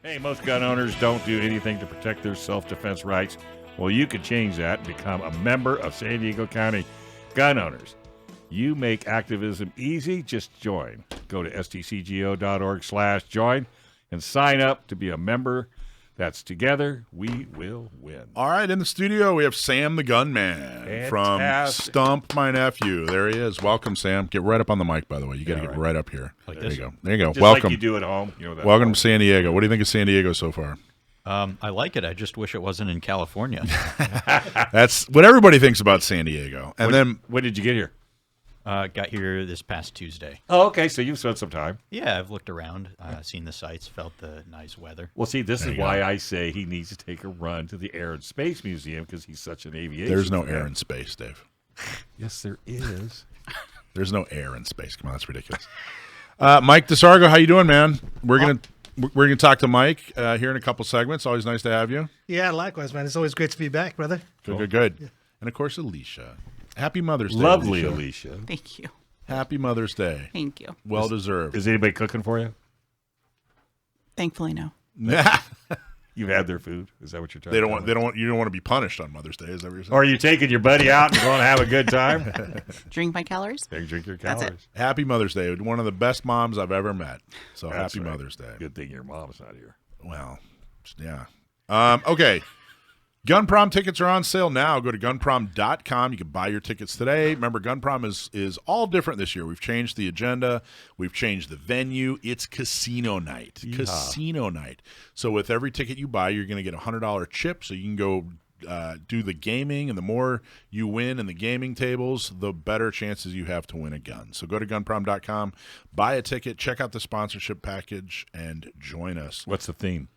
Hey, most gun owners don't do anything to protect their self-defense rights. Well, you can change that and become a member of San Diego County Gun Owners. You make activism easy. Just join. Go to SDCGO.org/join and sign up to be a member. That's together we will win. All right, in the studio, we have Sam the Gunman from Stump My Nephew. There he is. Welcome, Sam. Get right up on the mic, by the way. You got to get right up here. Like there this? you go. There you go. Just Welcome. like you do at home. You know that. Welcome to San Diego. What do you think of San Diego so far? I like it. I just wish it wasn't in California. That's what everybody thinks about San Diego. And when did you get here? Got here this past Tuesday. Oh, okay. So you've spent some time. Yeah, I've looked around, seen the sights, felt the nice weather. Well, see, this is why I say he needs to take a run to the Air and Space Museum because he's such an aviation There's no fan. air in space, Dave. Yes, there is. There's no air in space. Come on, that's ridiculous. Mike DeSargo, how you doing, man? We're gonna talk to Mike here in a couple segments. Always nice to have you. Yeah, likewise, man. It's always great to be back, brother. Good. Yeah. And of course, Alicia. Happy Mother's Day. Lovely, Alicia. Thank you. Happy Mother's Day. Thank you. Well deserved. Is anybody cooking for you? Thankfully, no. You've had their food. Is that what you're talking You about? don't want to be punished on Mother's Day. Is that what you're saying? Or are you taking your buddy out and going to have a good time? Drink my calories. Drink your That's calories. it. Happy Mother's Day. One of the best moms I've ever met. So That's happy right. Mother's Day. Good thing your mom's not here. Well, yeah. Okay. Gun Prom tickets are on sale now. Go to gunprom.com. You can buy your tickets today. Remember, Gun Prom is all different this year. We've changed the agenda. We've changed the venue. It's casino night. Yeah. Casino night. So with every ticket you buy, you're going to get a $100 chip, so you can go do the gaming, and the more you win in the gaming tables, the better chances you have to win a gun. So go to gunprom.com, buy a ticket, check out the sponsorship package, and join us. What's the theme?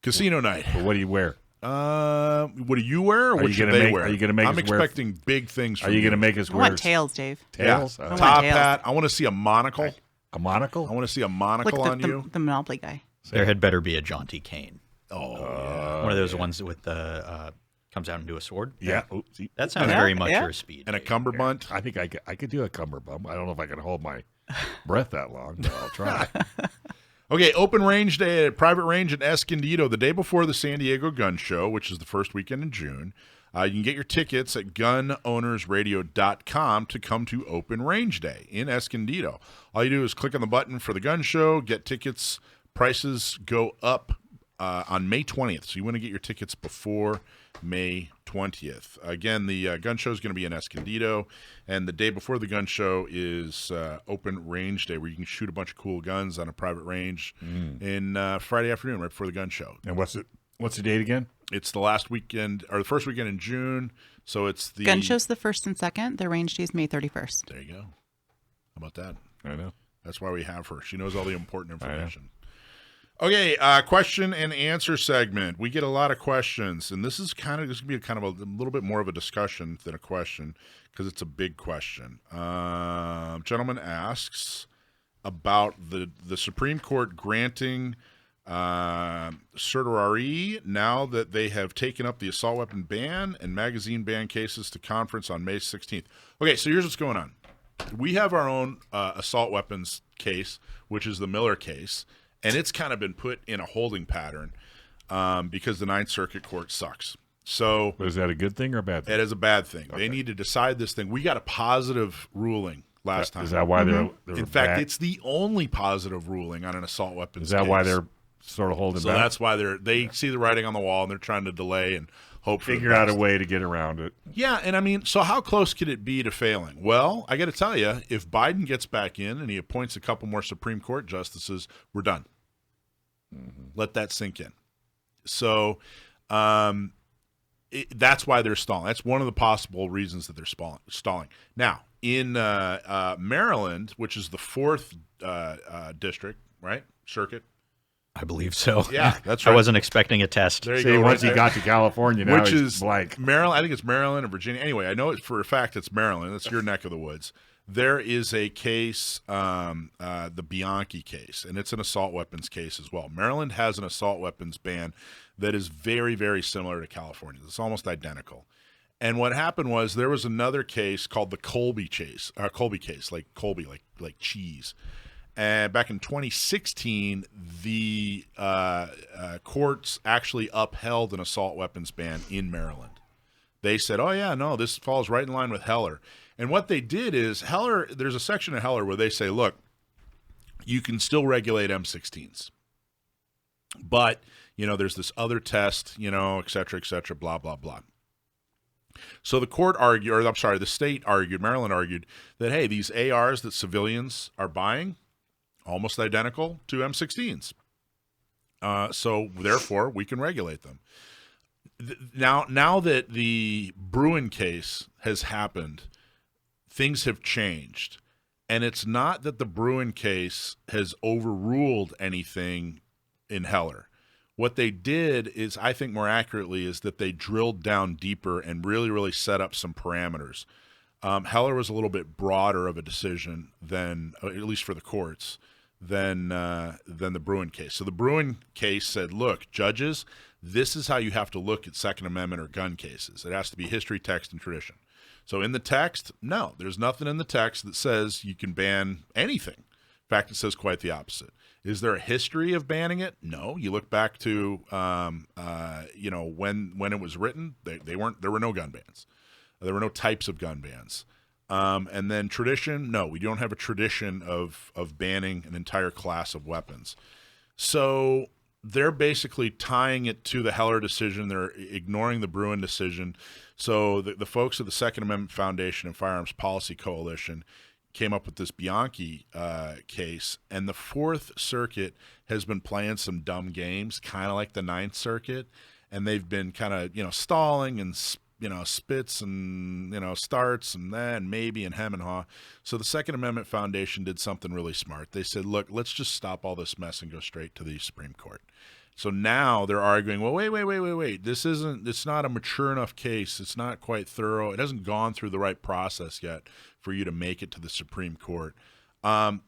Casino night. Well, what do you wear? What do you wear, or Are what you should gonna they make- wear? are you gonna make I'm us wear- expecting big things from Are you going to make us I wear want tails, Dave. tails? Yeah. I want Top tails. hat. I want to see a monocle. A monocle? I want to see a Like monocle on the, you. the Monopoly guy. There had better be a jaunty cane. Oh, One of those ones with the comes out into a sword. Yeah. Oh, see, That sounds Yeah, very much yeah. your speed. and a Dave. cummerbund. I think I could do a cummerbund. I don't know if I can hold my breath that long, but I'll try. Okay, open range day at Private Range in Escondido the day before the San Diego Gun Show, which is the first weekend in June. You can get your tickets at gunownersradio.com to come to Open Range Day in Escondido. All you do is click on the button for the gun show, get tickets. Prices go up on May 20th, so you want to get your tickets before May 20th. Again, the gun show is going to be in Escondido, and the day before the gun show is Open Range Day, where you can shoot a bunch of cool guns on a private range in Friday afternoon, right before the gun show. And what's the date again? It's the last weekend, or the first weekend in June, so it's the... Gun show's the 1st and 2nd. The range day is May 31st. There you go. How about that? I know. That's why we have her. She knows all the important information. Okay, question and answer segment. We get a lot of questions, and this is going to be kind of a little bit more of a discussion than a question because it's a big question. Gentleman asks about the Supreme Court granting certiorari now that they have taken up the assault weapon ban and magazine ban cases to conference on May 16th. Okay, so here's what's going on. We have our own assault weapons case, which is the Miller case, and it's kind of been put in a holding pattern because the Ninth Circuit Court sucks. So But is that a good thing or a bad thing? it is a bad thing. Okay. They need to decide this thing. We got a positive ruling last time. Is that why they're in fact, back? it's the only positive ruling on an assault weapons Is that case. why they're sort of holding So back? that's why they see the writing on the wall and they're trying to delay and hope for the Figure out a best. way to get around it. Yeah, and I mean, so how close could it be to failing? Well, I got to tell you, if Biden gets back in and he appoints a couple more Supreme Court justices, we're done. Let that sink in. So that's why they're stalling. That's one of the possible reasons that they're stalling. Now, in Maryland, which is the 4th district, right? Circuit. I believe so. Yeah, that's I right. wasn't expecting a test. There you See, go. once right he there. got to California, now Which he's is blank. Maryland. I think it's Maryland and Virginia. Anyway, I know it for a fact it's Maryland. That's your neck of the woods. There is a case, the Bianchi case, and it's an assault weapons case as well. Maryland has an assault weapons ban that is very, very similar to California. It's almost identical. And what happened was there was another case called the Colby case, like Colby, like cheese. And back in 2016, the courts actually upheld an assault weapons ban in Maryland. They said, oh, yeah, no, this falls right in line with Heller. And what they did is there's a section of Heller where they say, look, you can still regulate M16s. But, there's this other test, et cetera, blah, blah, blah. So the state argued, Maryland argued that, hey, these ARs that civilians are buying, almost identical to M16s. So therefore, we can regulate them. Now that the Bruin case has happened, things have changed. And it's not that the Bruin case has overruled anything in Heller. What they did is, I think more accurately, is that they drilled down deeper and really, really set up some parameters. Heller was a little bit broader of a decision than, at least for the courts, than the Bruin case. So the Bruin case said, look, judges, this is how you have to look at Second Amendment or gun cases. It has to be history, text, and tradition. So in the text, no, there's nothing in the text that says you can ban anything. In fact, it says quite the opposite. Is there a history of banning it? No. You look back to when it was written, there were no gun bans. There were no types of gun bans. And then tradition, no, we don't have a tradition of banning an entire class of weapons. So they're basically tying it to the Heller decision. They're ignoring the Bruin decision. So the folks of the Second Amendment Foundation and Firearms Policy Coalition came up with this Bianchi case, and the Fourth Circuit has been playing some dumb games, kind of like the Ninth Circuit, and they've been kind of stalling and spits and starts and then maybe and hem and haw. So the Second Amendment Foundation did something really smart. They said, look, let's just stop all this mess and go straight to the Supreme Court. So now they're arguing, well, wait. It's not a mature enough case. It's not quite thorough. It hasn't gone through the right process yet for you to make it to the Supreme Court. I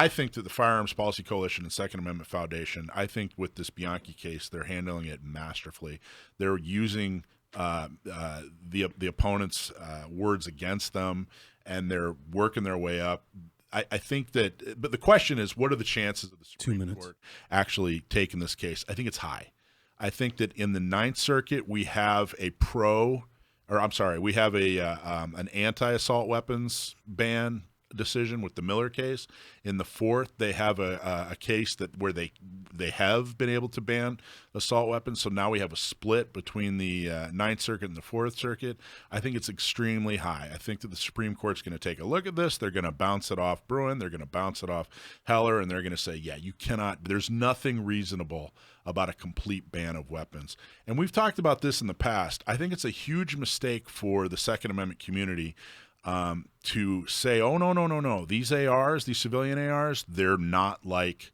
think that the Firearms Policy Coalition and Second Amendment Foundation, I think with this Bianchi case, they're handling it masterfully. They're using the opponent's words against them, and they're working their way up. I think that, but the question is, what are the chances of the Supreme Court actually taking this case? I think it's high. I think that in the Ninth Circuit, we have an anti-assault weapons ban decision with the Miller case. In the Fourth, they have a case where they have been able to ban assault weapons. So now we have a split between the Ninth Circuit and the Fourth Circuit. I think it's extremely high. I think that the Supreme Court's going to take a look at this. They're going to bounce it off Bruin. They're going to bounce it off Heller, and they're going to say, yeah, you cannot. There's nothing reasonable about a complete ban of weapons. And we've talked about this in the past. I think it's a huge mistake for the Second Amendment community to say, oh, no. These ARs, these civilian ARs, they're not like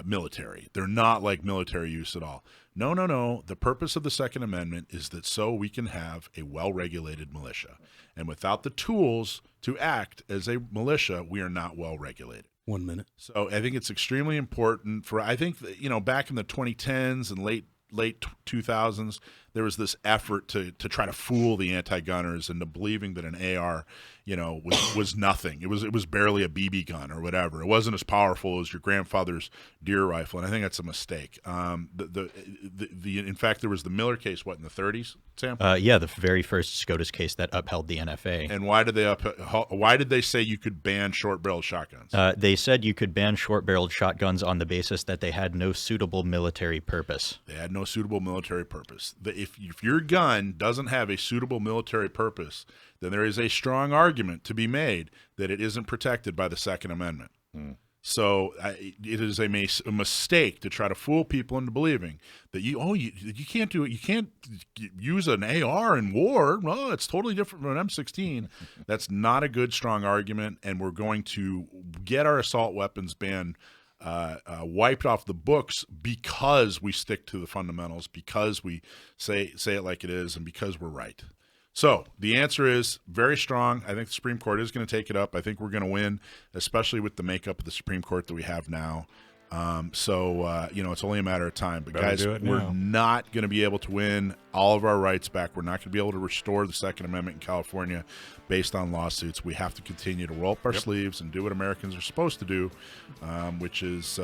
military. They're not like military use at all. No. The purpose of the Second Amendment is that so we can have a well-regulated militia. And without the tools to act as a militia, we are not well-regulated. 1 minute. So I think it's extremely important I think that, back in the 2010s and late 2000s, there was this effort to try to fool the anti-gunners into believing that an AR, was nothing. It was barely a BB gun or whatever. It wasn't as powerful as your grandfather's deer rifle, and I think that's a mistake. In fact, there was the Miller case, in the 30s, Sam? Yeah, the very first SCOTUS case that upheld the NFA. And why did they say you could ban short-barreled shotguns? They said you could ban short-barreled shotguns on the basis that they had no suitable military purpose. They had no suitable military purpose. If your gun doesn't have a suitable military purpose, then there is a strong argument to be made that it isn't protected by the Second Amendment. So it is a mistake to try to fool people into believing that you can't do it. You can't use an AR in war. Well, it's totally different from an M16. That's not a good, strong argument, and we're going to get our assault weapons ban wiped off the books because we stick to the fundamentals, because we say it like it is, and because we're right. So the answer is very strong. I think the Supreme Court is going to take it up. I think we're going to win, especially with the makeup of the Supreme Court that we have now. It's only a matter of time. But Better guys, do it we're now. not going to be able to win all of our rights back. We're not going to be able to restore the Second Amendment in California based on lawsuits. We have to continue to roll up our sleeves and do what Americans are supposed to do, which is,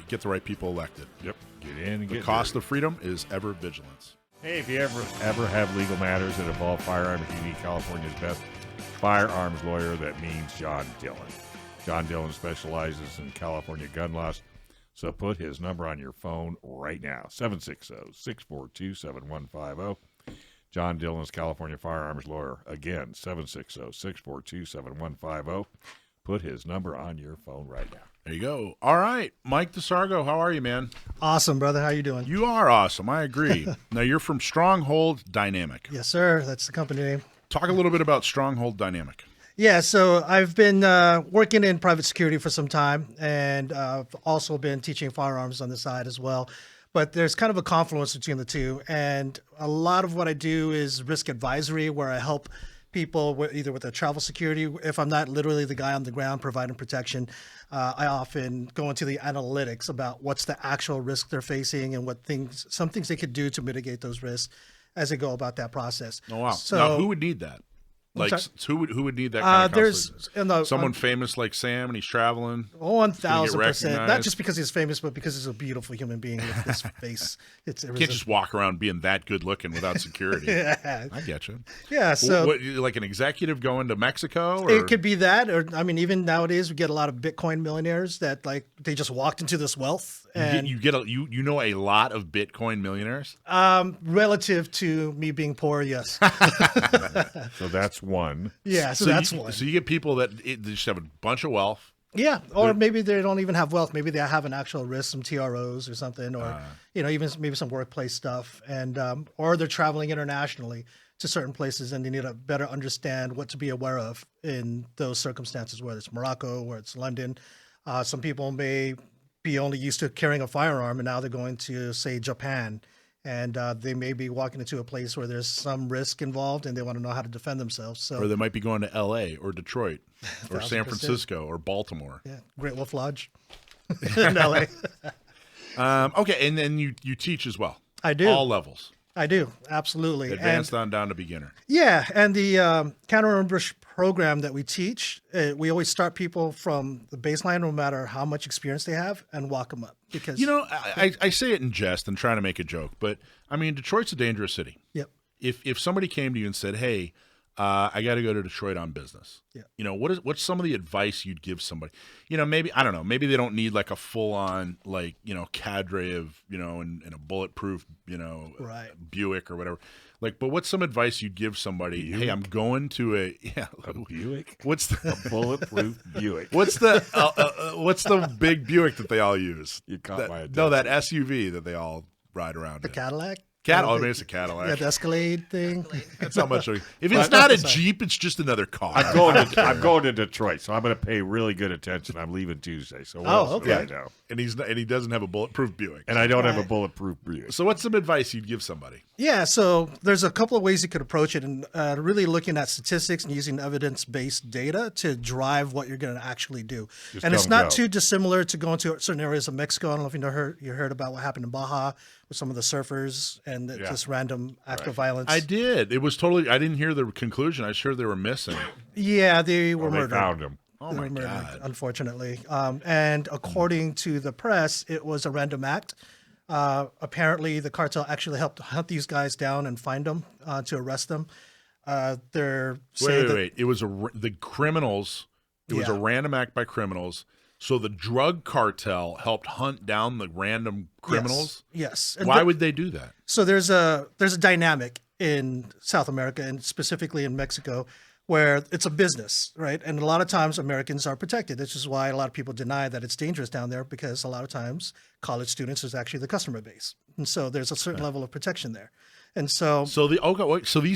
get the right people elected. Yep. Get in and The get cost dirty. of freedom is ever vigilance. Hey, if you ever have legal matters that involve firearms, you need California's best firearms lawyer. That means John Dillon. John Dillon specializes in California gun laws, so put his number on your phone right now, 760-642-7150. John Dillon's California firearms lawyer. Again, 760-642-7150. Put his number on your phone right now. There you go. All right, Mike DeSargo, how are you, man? Awesome, brother. How you doing? You are awesome. I agree. Now, you're from Stronghold Dynamic. Yes, sir. That's the company name. Talk a little bit about Stronghold Dynamic. Yeah, so I've been working in private security for some time, and I've also been teaching firearms on the side as well. But there's kind of a confluence between the two, and a lot of what I do is risk advisory, where I help people either with their travel security. If I'm not literally the guy on the ground providing protection, I often go into the analytics about what's the actual risk they're facing and some things they could do to mitigate those risks as they go about that process. Oh, wow. So, now, who would need that? Like, sorry? who would need that kind of there's counseling? Someone famous like Sam, and he's traveling. 1,000%. Not recognized? just because he's famous, but because he's a beautiful human being with his face. You can't just walk around being that good looking without security. Yeah. I get you. Yeah. So like an executive going to Mexico? Or? it could be that, or I mean, even nowadays we get a lot of Bitcoin millionaires that they just walked into this wealth. And you know a lot of Bitcoin millionaires? relative to me being poor, yes. So that's one. Yeah, so that's one. So you get people that they just have a bunch of wealth. Yeah, or maybe they don't even have wealth. Maybe they have an actual risk, some TROs or something, or even maybe some workplace stuff, and or they're traveling internationally to certain places, and they need to better understand what to be aware of in those circumstances, whether it's Morocco, where it's London. Some people may be only used to carrying a firearm, and now they're going to, say, Japan, and they may be walking into a place where there's some risk involved, and they want to know how to defend themselves. So, Or they might be going to L.A. or Detroit or San 1,000%. Francisco or Baltimore. yeah, Great Wolf Lodge in LA. Okay, and then you teach as well. I do. All levels. I do, absolutely. Advanced on down to beginner. Yeah, and the counter ambush program that we teach, we always start people from the baseline, no matter how much experience they have, and walk them up. Because I say it in jest and trying to make a joke, but I mean, Detroit's a dangerous city. Yep. If somebody came to you and said, "Hey, I got to go to Detroit on business," Yeah. What's some of the advice you'd give somebody? Maybe I don't know. Maybe they don't need like a full on cadre of in a bulletproof Right. Buick or whatever. But what's some advice you'd give somebody? Hey, I'm going to a Buick? What's the A bulletproof Buick. what's the big Buick that they all use? You caught my attention. No, that SUV that they all ride around in. Cadillac? I mean, it's a Cadillac. Yeah, the Escalade thing. That's not much. If it's not a Jeep, it's just another car. I'm going to Detroit, so I'm going to pay really good attention. I'm leaving Tuesday, so what else do I know? And he doesn't have a bulletproof Buick. And I don't have a bulletproof Buick. So what's some advice you'd give somebody? Yeah, so there's a couple of ways you could approach it, and really looking at statistics and using evidence-based data to drive what you're going to actually do. Just and it's don't not go. too dissimilar to going to certain areas of Mexico. I don't know if you heard about what happened in Baja with some of the surfers and just random act of violence. I did. It was totally. I didn't hear the conclusion. I sure they were missing. Yeah, they were They murdered. found him. Oh They my were murdered, God. unfortunately. And according to the press, it was a random act. Apparently, the cartel actually helped hunt these guys down and find them to arrest them. They're saying that Wait. It was the criminals. It was a Yeah. random act by criminals. So the drug cartel helped hunt down the random criminals. Yes. And Why would they do that? So there's a dynamic in South America and specifically in Mexico where it's a business, right? And a lot of times Americans are protected. This is why a lot of people deny that it's dangerous down there, because a lot of times college students is actually the customer base. And so there's a certain level of protection there. And so So these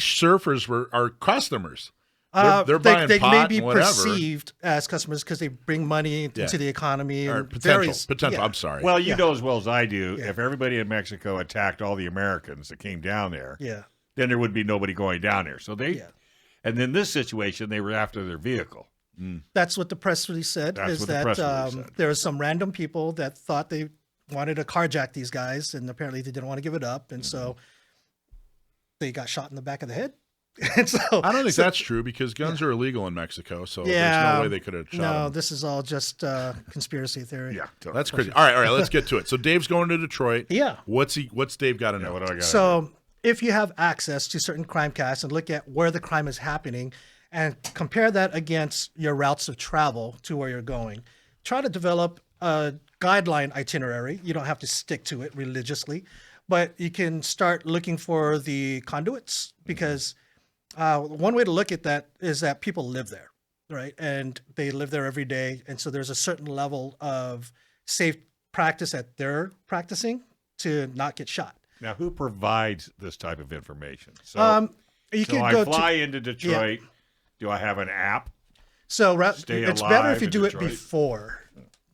surfers are customers. They're buying they pot may be and whatever. perceived as customers because they bring money into the economy Or and potential. yeah. I'm sorry. Well, you know as well as I do, if everybody in Mexico attacked all the Americans that came down there, Yeah. then there would be nobody going down there. So they, Yeah. and in this situation, they were after their vehicle. That's what the press release said. That's is what the that press release said. there are some random people that thought they wanted to carjack these guys, and apparently they didn't want to give it up, and so they got shot in the back of the head. And so I don't think that's true because guns are illegal in Mexico, so there's no way they could have shot No, him. this is all just conspiracy theory. Yeah, totally. That's crazy. All right, let's get to it. So Dave's going to Detroit. Yeah. What's Dave got to know? What do I got? So if you have access to certain crime casts and look at where the crime is happening and compare that against your routes of travel to where you're going, try to develop a guideline itinerary. You don't have to stick to it religiously, but you can start looking for the conduits because one way to look at that is that people live there, right? And they live there every day. And so there's a certain level of safe practice that they're practicing to not get shot. Now, who provides this type of information? So, You so can I go fly into Detroit. Do I have an app? So Stay it's better alive if you in do Detroit? it before.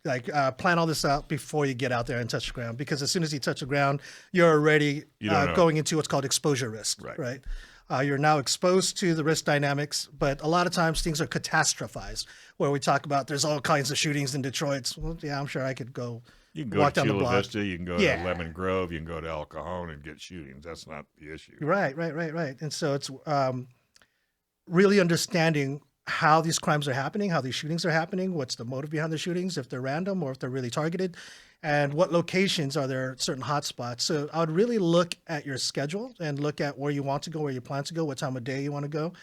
Like plan all this out before you get out there and touch the ground, because as soon as you touch the ground, you're already You don't know. going into what's called exposure risk, right? You're now exposed to the risk dynamics, but a lot of times things are catastrophized, where we talk about there's all kinds of shootings in Detroit. Well, yeah, I'm sure I could go You can go walk to down the Chula block. Vista. You can go Yeah. to Lemon Grove. You can go to El Cajon and get shootings. That's not the issue. Right. And so it's really understanding how these crimes are happening, how these shootings are happening, what's the motive behind the shootings, if they're random or if they're really targeted, and what locations are there certain hotspots. So I would really look at your schedule and look at where you want to go, where you plan to go, what time of day you want to go.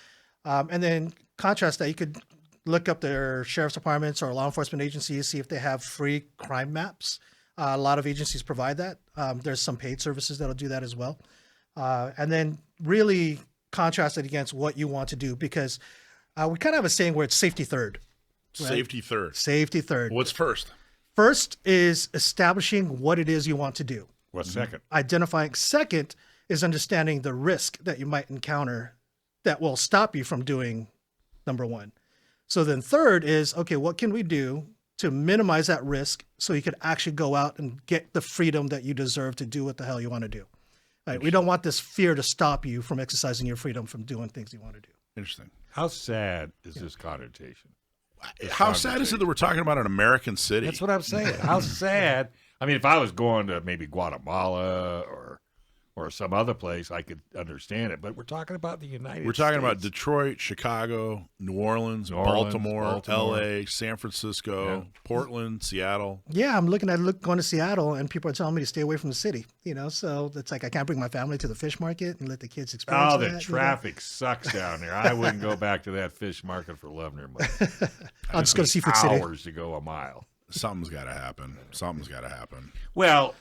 And then contrast that, you could look up their sheriff's departments or law enforcement agencies, see if they have free crime maps. A lot of agencies provide that. There's some paid services that'll do that as well. And then really contrast it against what you want to do, because we kind of have a saying where it's safety third. Right? Safety third. Safety third. What's first? First is establishing what it is you want to do. What's second? Identifying. Second is understanding the risk that you might encounter that will stop you from doing number one. So then third is, okay, what can we do to minimize that risk so you could actually go out and get the freedom that you deserve to do what the hell you want to do. Right? We don't want this fear to stop you from exercising your freedom from doing things you want to do. Interesting. How sad is this connotation? How sad is it that we're talking about an American city? That's what I'm saying. How sad. I mean, if I was going to maybe Guatemala or some other place, I could understand it. But we're talking about the United States. We're talking about Detroit, Chicago, New Orleans, Baltimore, L.A., San Francisco, Portland, Seattle. Yeah, I'm looking at going to Seattle, and people are telling me to stay away from the city. So it's like I can't bring my family to the fish market and let the kids experience Oh, that. the traffic sucks down there. I wouldn't go back to that fish market for love nor money. I'll just go to Seafood City. Hours to go a mile. Something's got to happen. Something's got to happen. Well,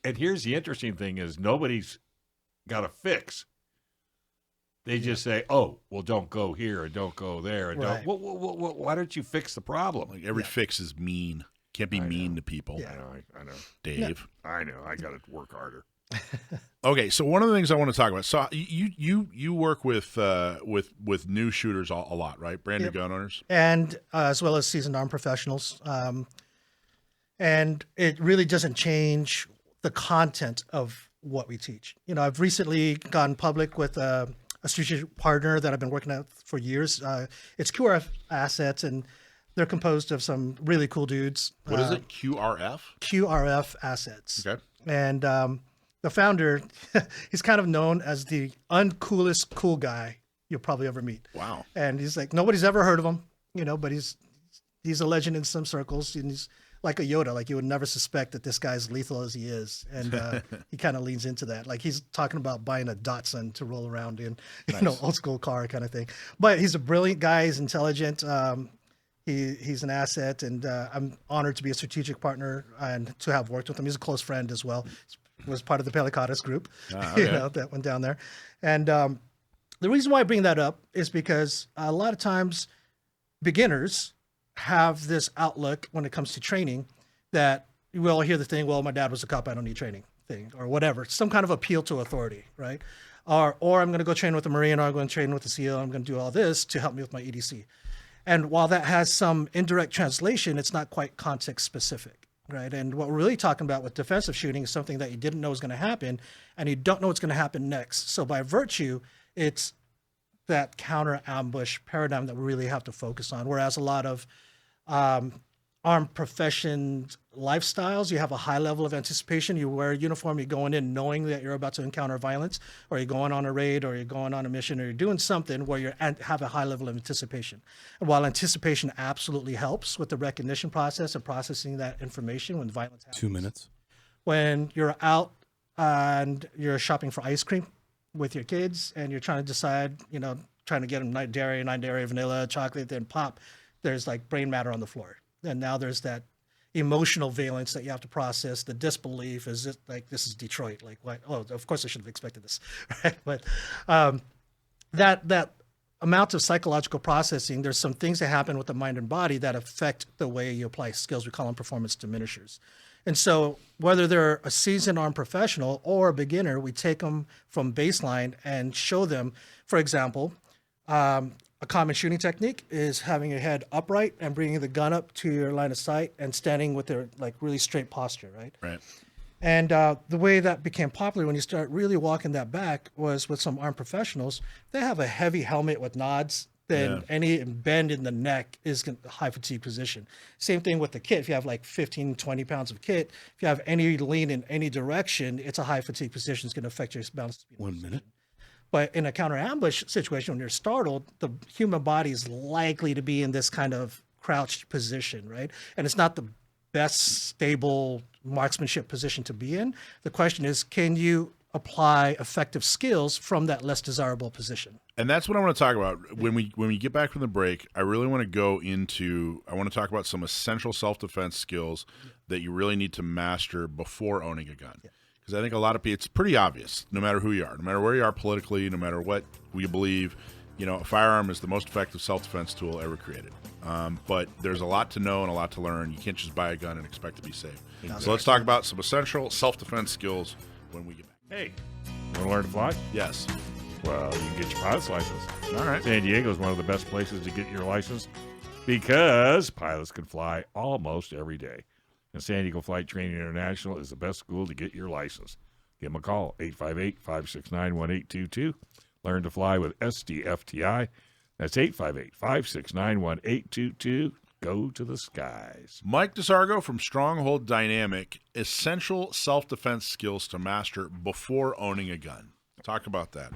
and here's the interesting thing is nobody's got a fix. They just say, oh, well, don't go here and don't go there. And Right. don't. Why don't you fix the problem? Like every fix is mean. Can't be mean to people. I know. Dave. I know. I got to work harder. Okay, so one of the things I want to talk about. So you work with new shooters a lot, right? Brand new gun owners, And as well as seasoned armed professionals. And it really doesn't change the content of what we teach. I've recently gone public with a strategic partner that I've been working at for years. It's QRF Assets, and they're composed of some really cool dudes. What is it? QRF? QRF Assets. Okay. And the founder, he's kind of known as the uncoolest cool guy you'll probably ever meet. Wow. And he's like, nobody's ever heard of him, but he's a legend in some circles, and he's like a Yoda. Like you would never suspect that this guy's lethal as he is. And he kind of leans into that. Like he's talking about buying a Datsun to roll around in, old school car kind of thing. But he's a brilliant guy. He's intelligent. He's an asset, and I'm honored to be a strategic partner and to have worked with him. He's a close friend as well. He was part of the Pelicadas group, that went down there. And the reason why I bring that up is because a lot of times beginners have this outlook when it comes to training that you will hear the thing, well, my dad was a cop, I don't need training thing, or whatever. Some kind of appeal to authority, right? Or I'm going to go train with a Marine, or I'm going to train with a SEAL, I'm going to do all this to help me with my EDC. And while that has some indirect translation, it's not quite context specific, right? And what we're really talking about with defensive shooting is something that you didn't know was going to happen, and you don't know what's going to happen next. So by virtue, it's that counter ambush paradigm that we really have to focus on. Whereas a lot of armed profession lifestyles, you have a high level of anticipation. You wear a uniform, you're going in knowing that you're about to encounter violence, or you're going on a raid, or you're going on a mission, or you're doing something where you have a high level of anticipation. And while anticipation absolutely helps with the recognition process and processing that information when violence happens. 2 minutes. When you're out and you're shopping for ice cream with your kids and you're trying to decide, trying to get them non-dairy, vanilla, chocolate, then pop, there's like brain matter on the floor. And now there's that emotional valence that you have to process. The disbelief, is it like, this is Detroit? Like, what? Oh, of course I should have expected this, right? But that amount of psychological processing, there's some things that happen with the mind and body that affect the way you apply skills. We call them performance diminishers. And so whether they're a seasoned armed professional or a beginner, we take them from baseline and show them, for example, a common shooting technique is having your head upright and bringing the gun up to your line of sight and standing with their like really straight posture, right? Right. And the way that became popular when you start really walking that back was with some armed professionals. They have a heavy helmet with nods. Then any bend in the neck is a high fatigue position. Same thing with the kit. If you have like 15, 20 pounds of kit, if you have any lean in any direction, it's a high fatigue position. It's going to affect your balance speed. 1 minute. But in a counter ambush situation, when you're startled, the human body is likely to be in this kind of crouched position, right? And it's not the best stable marksmanship position to be in. The question is, can you apply effective skills from that less desirable position? And that's what I want to talk about. When we get back from the break, I really want to talk about some essential self-defense skills that you really need to master before owning a gun. Because I think a lot of people, it's pretty obvious, no matter who you are, no matter where you are politically, no matter what we believe, a firearm is the most effective self-defense tool ever created. But there's a lot to know and a lot to learn. You can't just buy a gun and expect to be safe. Exactly. So let's talk about some essential self-defense skills when we get back. Hey, want to learn to fly? Yes. Well, you can get your pilot's license. All right. San Diego is one of the best places to get your license because pilots can fly almost every day. And San Diego Flight Training International is the best school to get your license. Give them a call, 858-569-1822. Learn to fly with SDFTI. That's 858-569-1822. Go to the skies. Mike DeSargo from Stronghold Dynamic, essential self-defense skills to master before owning a gun. Talk about that.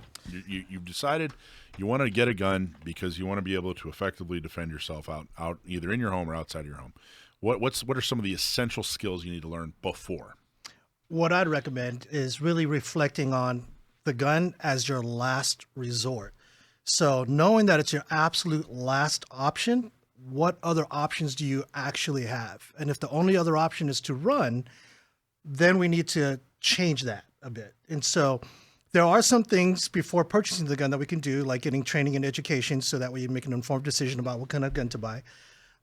You've decided you want to get a gun because you want to be able to effectively defend yourself out either in your home or outside your home. What are some of the essential skills you need to learn before? What I'd recommend is really reflecting on the gun as your last resort. So knowing that it's your absolute last option, what other options do you actually have? And if the only other option is to run, then we need to change that a bit. And so there are some things before purchasing the gun that we can do, like getting training and education so that way you make an informed decision about what kind of gun to buy.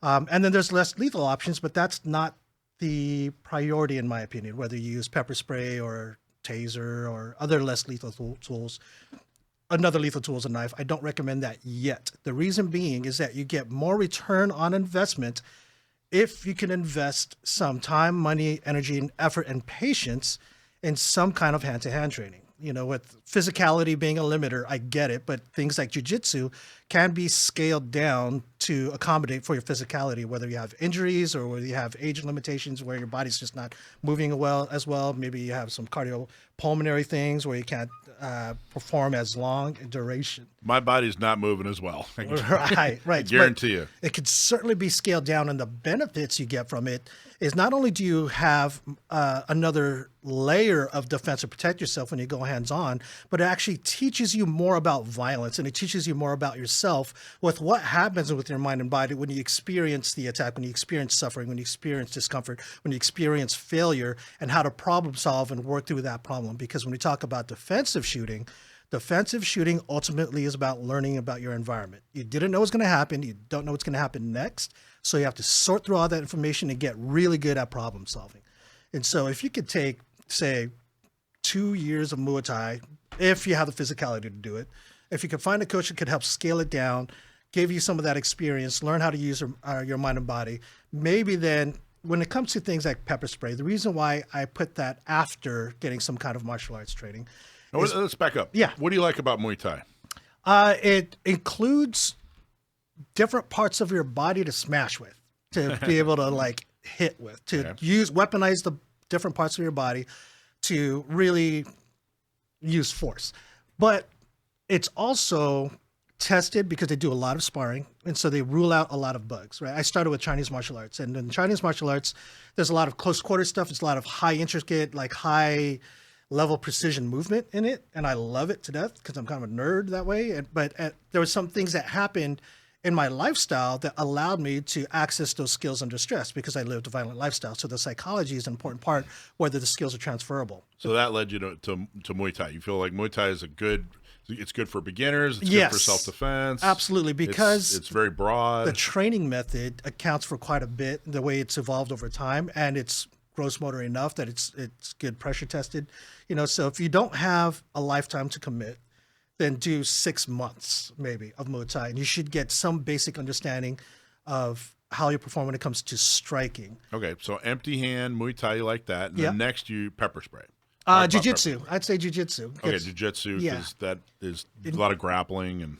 And then there's less lethal options, but that's not the priority in my opinion, whether you use pepper spray or taser or other less lethal tools. Another lethal tool is a knife. I don't recommend that yet. The reason being is that you get more return on investment if you can invest some time, money, energy, and effort and patience in some kind of hand-to-hand training. With physicality being a limiter, I get it, but things like jiu-jitsu can be scaled down to accommodate for your physicality, whether you have injuries or whether you have age limitations where your body's just not moving as well. Maybe you have some cardiopulmonary things where you can't perform as long in duration. My body's not moving as well. Right. I guarantee you. It could certainly be scaled down, and the benefits you get from it is not only do you have another layer of defense to protect yourself when you go hands-on, but it actually teaches you more about violence, and it teaches you more about yourself with what happens with your mind and body when you experience the attack, when you experience suffering, when you experience discomfort, when you experience failure, and how to problem solve and work through that problem. Because when we talk about defensive shooting ultimately is about learning about your environment. You didn't know what's going to happen. You don't know what's going to happen next. So you have to sort through all that information and get really good at problem solving. And so if you could take, say, 2 years of Muay Thai, if you have the physicality to do it, if you could find a coach that could help scale it down, give you some of that experience, learn how to use your mind and body, maybe then when it comes to things like pepper spray, the reason why I put that after getting some kind of martial arts training. Let's back up. Yeah. What do you like about Muay Thai? It includes different parts of your body to smash with, to be able to like hit with, to weaponize the different parts of your body to really use force. But it's also tested because they do a lot of sparring, and so they rule out a lot of bugs, right? I started with Chinese martial arts, and in Chinese martial arts, there's a lot of close quarter stuff. It's a lot of high intricate, like high level precision movement in it, and I love it to death because I'm kind of a nerd that way. But there were some things that happened in my lifestyle that allowed me to access those skills under stress because I lived a violent lifestyle. So the psychology is an important part, whether the skills are transferable. So that led you to Muay Thai. You feel like Muay Thai is it's good for beginners. It's good for self-defense. Absolutely, because it's very broad. The training method accounts for quite a bit, the way it's evolved over time, and it's gross motor enough that it's good pressure tested. So if you don't have a lifetime to commit, then do 6 months maybe of Muay Thai, and you should get some basic understanding of how you perform when it comes to striking. Okay, so empty hand Muay Thai, you like that, and then next you pepper spray. Jiu-jitsu. I'd say jiu-jitsu. Okay, jiu-jitsu, because that is a lot of grappling. And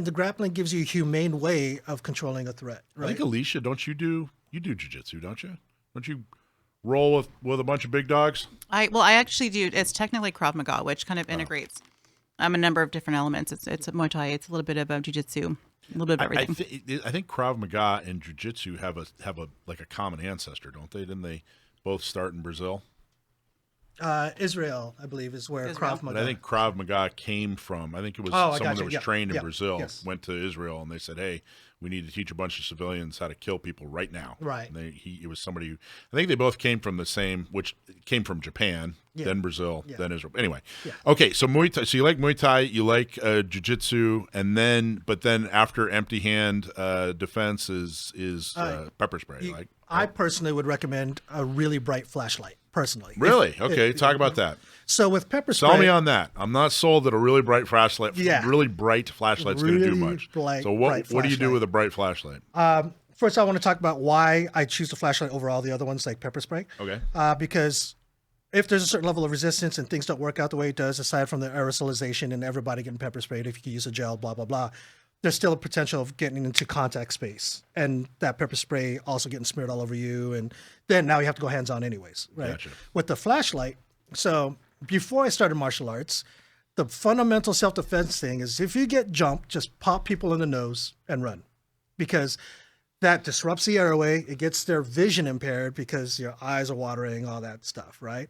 the grappling gives you a humane way of controlling a threat, right? I think, Alicia, you do jiu-jitsu, don't you? Don't you roll with a bunch of big dogs? I actually do. It's technically Krav Maga, which kind of integrates a number of different elements. It's a Muay Thai. It's a little bit of jiu-jitsu, a little bit of everything. I think Krav Maga and jiu-jitsu have a like a common ancestor, don't they? Didn't they both start in Brazil? Israel, I believe, is where Krav Maga. But I think Krav Maga came from. I think it was someone that was trained in Brazil, went to Israel, and they said, "Hey, we need to teach a bunch of civilians how to kill people right now." Right. And it was somebody who, I think they both came from the same, which came from Japan, then Brazil, then Israel. Anyway, okay. So Muay Thai. So you like Muay Thai, you like jiu-jitsu, but then after empty hand defense is pepper spray. I personally would recommend a really bright flashlight. Personally, really? Okay, talk about that. So with pepper spray, sell me on that. I'm not sold that a really bright flashlight. Really bright flashlight's going to do much. So what do you do with a bright flashlight? First, I want to talk about why I choose the flashlight over all the other ones, like pepper spray. Okay. Because if there's a certain level of resistance and things don't work out the way it does, aside from the aerosolization and everybody getting pepper sprayed, if you can use a gel, blah blah blah, there's still a potential of getting into contact space, and that pepper spray also getting smeared all over you, and then now you have to go hands-on anyways, right? Gotcha. With the flashlight, so before I started martial arts, the fundamental self-defense thing is if you get jumped, just pop people in the nose and run, because that disrupts the airway. It gets their vision impaired because your eyes are watering, all that stuff, right?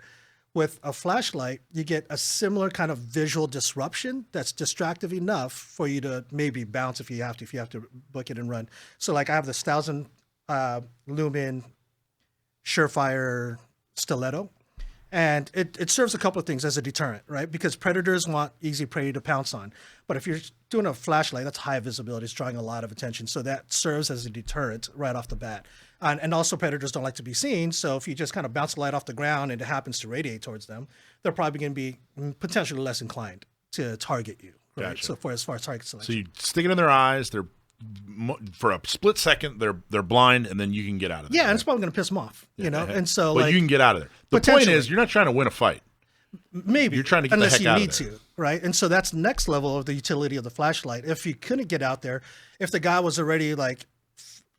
With a flashlight, you get a similar kind of visual disruption that's distractive enough for you to maybe bounce if you have to book it and run. So like I have this 1,000 lumen Surefire stiletto, and it serves a couple of things as a deterrent, right? Because predators want easy prey to pounce on. But if you're doing a flashlight, that's high visibility. It's drawing a lot of attention. So that serves as a deterrent right off the bat. And also predators don't like to be seen. So if you just kind of bounce the light off the ground and it happens to radiate towards them, they're probably going to be potentially less inclined to target you. Right? Gotcha. So as far as target selection. So you stick it in their eyes. They're for a split second they're blind, and then you can get out of there. Yeah, and it's probably going to piss them off, And so, but you can get out of there. The point is, you're not trying to win a fight. Maybe you're trying to get the heck out of there. Unless you need to, right? And so that's next level of the utility of the flashlight. If you couldn't get out there, if the guy was already like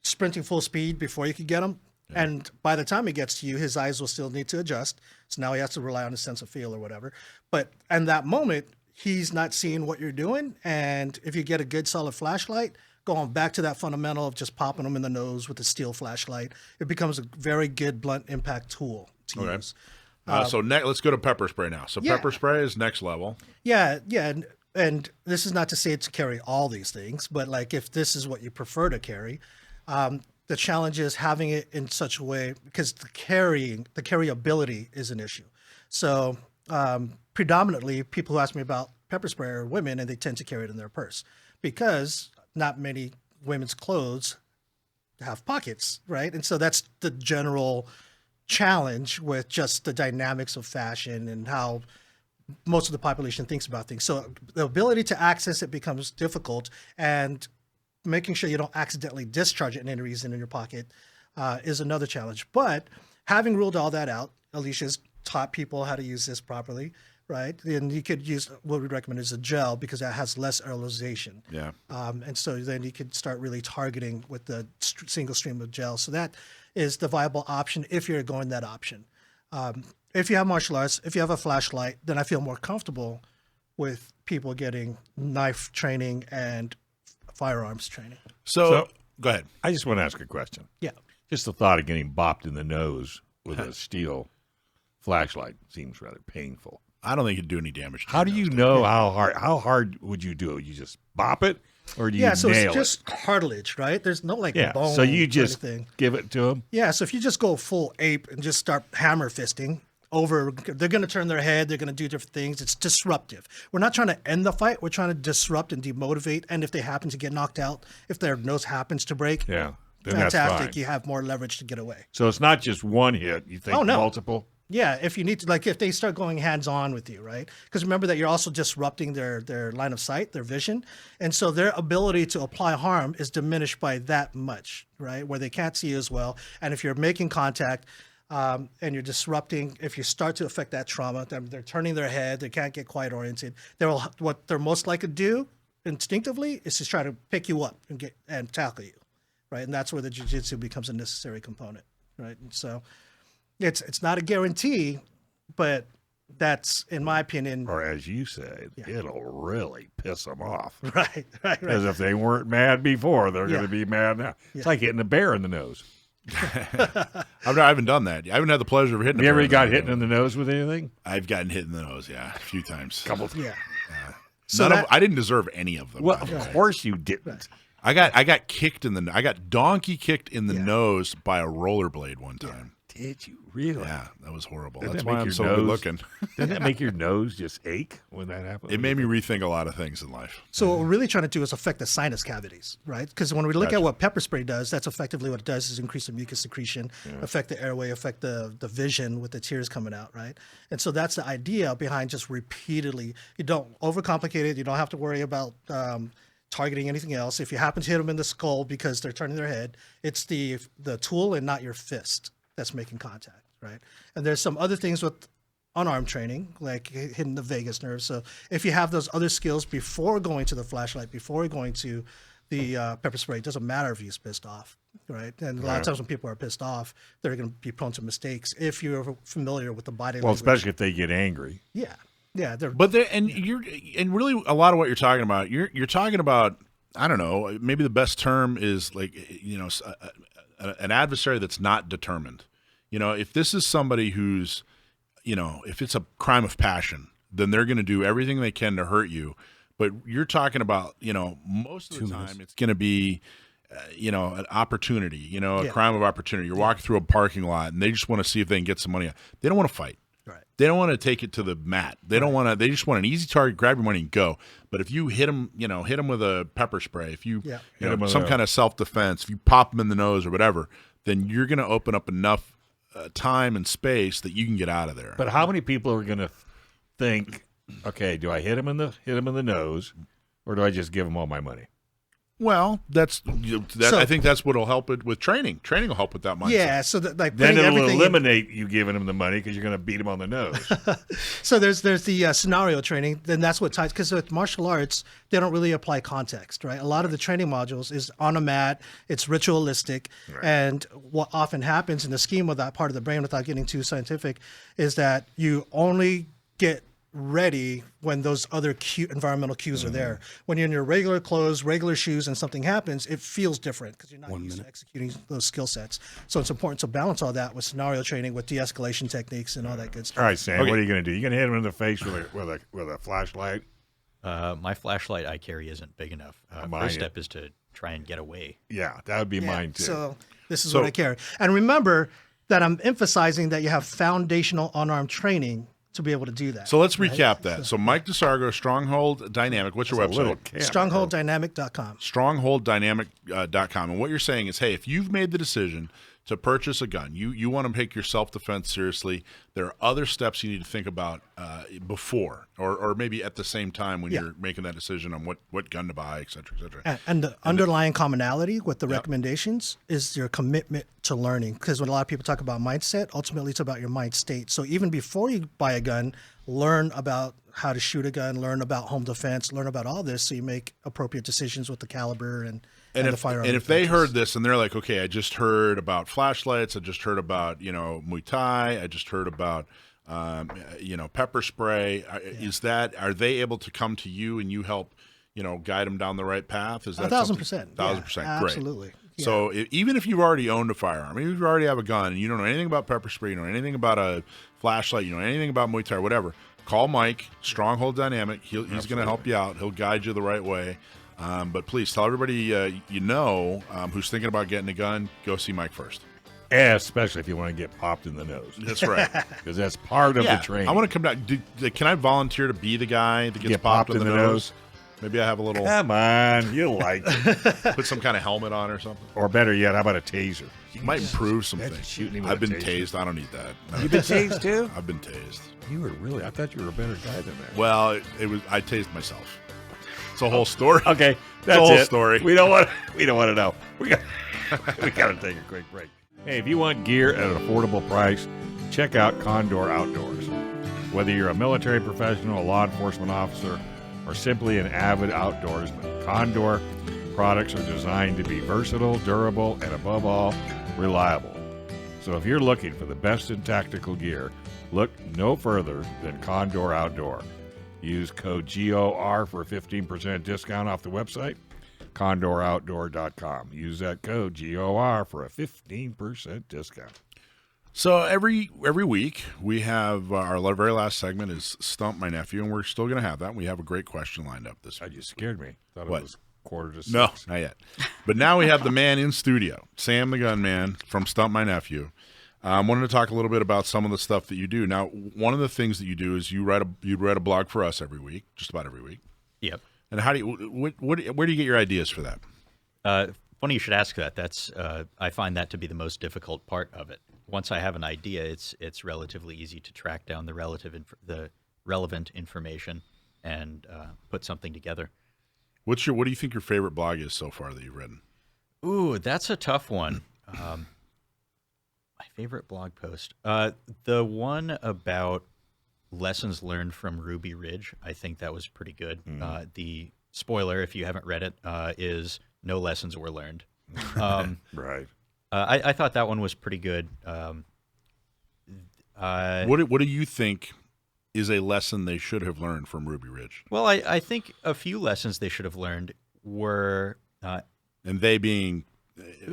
sprinting full speed before you could get him, and by the time he gets to you, his eyes will still need to adjust. So now he has to rely on his sense of feel or whatever. But in that moment, he's not seeing what you're doing. And if you get a good solid flashlight, going back to that fundamental of just popping them in the nose with a steel flashlight, it becomes a very good blunt impact tool to use. So let's go to pepper spray now. So pepper spray is next level. Yeah. And this is not to say to carry all these things, but like if this is what you prefer to carry, the challenge is having it in such a way, because the carryability is an issue. So predominantly people who ask me about pepper spray are women, and they tend to carry it in their purse because not many women's clothes have pockets, right? And so that's the general challenge with just the dynamics of fashion and how most of the population thinks about things. So the ability to access it becomes difficult, and making sure you don't accidentally discharge it in any reason in your pocket is another challenge. But having ruled all that out, Alicia's taught people how to use this properly, right? And you could use what we recommend is a gel because that has less aerosolization. Yeah. And so then you could start really targeting with the single stream of gel. So that is the viable option if you're going that option. If you have martial arts, if you have a flashlight, then I feel more comfortable with people getting knife training and firearms training. So go ahead. I just want to ask a question. Yeah. Just the thought of getting bopped in the nose with a steel flashlight seems rather painful. I don't think it'd do any damage. To How do you know how hard would you do it? You just bop it, or do you so nail it's just cartilage, right? There's no like it? bone. So you or just anything. give it to them. Yeah, so if you just go full ape and just start hammer fisting over, they're going to turn their head, they're going to do different things. It's disruptive. We're not trying to end the fight. We're trying to disrupt and demotivate. And if they happen to get knocked out, if their nose happens to break, Yeah, then that's fantastic. fine. You have more leverage to get away. So it's not just one hit. You think Oh, no. multiple? Yeah, if you need to, like if they start going hands-on with you, right? Because remember that you're also disrupting their line of sight, their vision. And so their ability to apply harm is diminished by that much, right? Where they can't see you as well. And if you're making contact and you're disrupting, if you start to affect that trauma, they're turning their head, they can't get quite oriented. What they're most likely to do instinctively is to try to pick you up and tackle you, right? And that's where the jiu-jitsu becomes a necessary component, right? And so it's not a guarantee, but that's, in my opinion, Or as you said, it'll really piss them off. right. Because if they weren't mad before, they're going Yeah. to be mad now. Yeah. It's like hitting a bear in the nose. I haven't done that. I haven't had the pleasure of hitting. Have you ever a got bear hit in the nose with anything? I've gotten hit in the nose, yeah, a few times. Couple. Yeah. So I didn't deserve any of them. Well, by the way. of course you didn't. I got kicked I got donkey kicked in the nose by a rollerblade one time. Did you really? Yeah, that was horrible. Doesn't That's that why make I'm your so nose- good looking. Doesn't that make your nose just ache when that happens? It made me rethink a lot of things in life. So what we're really trying to do is affect the sinus cavities, right? Because when we look at what pepper spray does, that's effectively what it does is increase the mucus secretion, affect the airway, affect the vision with the tears coming out, right? And so that's the idea behind just repeatedly. You don't overcomplicate it. You don't have to worry about targeting anything else. If you happen to hit them in the skull because they're turning their head, it's the tool and not your fist that's making contact, right? And there's some other things with unarmed training, like hitting the vagus nerve. So if you have those other skills before going to the flashlight, before going to the pepper spray, it doesn't matter if he's pissed off, right? And a lot of times when people are pissed off, they're going to be prone to mistakes if you're familiar with the body Well, language. especially if they get angry. Yeah. They're, But really a lot of what you're talking about, you're talking about, I don't know, maybe the best term is like, an adversary that's not determined. If this is somebody who's, if it's a crime of passion, then they're going to do everything they can to hurt you. But you're talking about, most of the time it's going to be, an opportunity, a crime of opportunity. You're walking through a parking lot and they just want to see if they can get some money. They don't want to fight. right. They don't want to take it to the mat. They don't want to. They just want an easy target, grab your money, and go. But if you hit them, hit them with a pepper spray, if you, Hit 'em with some a- kind of self-defense, if you pop them in the nose or whatever, then you're going to open up enough time and space that you can get out of there. But how many people are going to think, okay, do I hit him in the nose, or do I just give him all my money? Well, I think that's what'll help it with training. Training will help with that mindset. Yeah, so that, like Then putting it'll everything in- eliminate you giving him the money because you're going to beat him on the nose. So there's the scenario training, then that's what ties, because with martial arts, they don't really apply context, right? A lot of the training modules is on a mat, it's ritualistic, and what often happens in the scheme of that part of the brain, without getting too scientific, is that you only get ready when those other environmental cues are there. When you're in your regular clothes, regular shoes, and something happens, it feels different because you're not used to executing those skill sets. So it's important to balance all that with scenario training, with de-escalation techniques, and all that good stuff. All right, Sam, what are you going to do? You going to hit him in the face with a flashlight? My flashlight I carry isn't big enough. Mine First is. step is to try and get away. Yeah, that would be mine too. So this is what I carry. And remember that I'm emphasizing that you have foundational unarmed training to be able to do that. So let's recap that. So Mike DeSargo, Stronghold Dynamic. What's your It's a little website? camp, StrongholdDynamic.com. StrongholdDynamic.com. And what you're saying is, hey, if you've made the decision to purchase a gun, you want to take your self-defense seriously, there are other steps you need to think about before or maybe at the same time when you're making that decision on what gun to buy, et cetera, et cetera. And the underlying commonality with the recommendations is your commitment to learning. Because when a lot of people talk about mindset, ultimately it's about your mind state. So even before you buy a gun, learn about how to shoot a gun, learn about home defense, learn about all this so you make appropriate decisions with the caliber and the firearm. And if they heard this and they're like, okay, I just heard about flashlights, I just heard about, Muay Thai, I just heard about, pepper spray, are they able to come to you and you help, guide them down the right path? Is that 1,000%. 1,000%. Great. Absolutely. Yeah. So even if you've already owned a firearm, even if you already have a gun and you don't know anything about pepper spray, you don't know anything about a flashlight, you know anything about Muay Thai or whatever, call Mike, Stronghold Dynamic. He's going to help you out. He'll guide you the right way. But please tell everybody who's thinking about getting a gun, go see Mike first. Especially if you want to get popped in the nose. That's right. Because that's part of the training. I want to come back. Can I volunteer to be the guy that gets popped in the nose? Maybe I have a little... Come on, you like it. Put some kind of helmet on or something. Or better yet, how about a taser? You might improve some things. Shooting him with I've a been taser. tased. I don't need that. No. You've been tased too? I've been tased. You were really... I thought you were a better guy than that. Well, I tased myself. It's a whole story. Okay, that's the whole it. story. We don't want to know. We got to take a quick break. Hey, if you want gear at an affordable price, check out Condor Outdoors. Whether you're a military professional, a law enforcement officer, or simply an avid outdoorsman, Condor products are designed to be versatile, durable, and above all, reliable. So if you're looking for the best in tactical gear, look no further than Condor Outdoor. Use code GOR for a 15% discount off the website, condoroutdoor.com. Use that code GOR for a 15% discount. So every week we have our very last segment is Stump My Nephew, and we're still going to have that. We have a great question lined up this week. You scared me. Thought What? it was 5:45. No, not yet. But now we have the man in studio, Sam the Gunman from Stump My Nephew. I wanted to talk a little bit about some of the stuff that you do. Now, one of the things that you do is you write a blog for us every week, just about every week. Yep. And how do you where do you get your ideas for that? Funny you should ask that. That's I find that to be the most difficult part of it. Once I have an idea, it's relatively easy to track down the relevant information and put something together. What do you think your favorite blog is so far that you've written? Ooh, that's a tough one. My favorite blog post, the one about lessons learned from Ruby Ridge. I think that was pretty good. The spoiler, if you haven't read it, is no lessons were learned. Right. I thought that one was pretty good. What do you think is a lesson they should have learned from Ruby Ridge? Well, I think a few lessons they should have learned were... and they being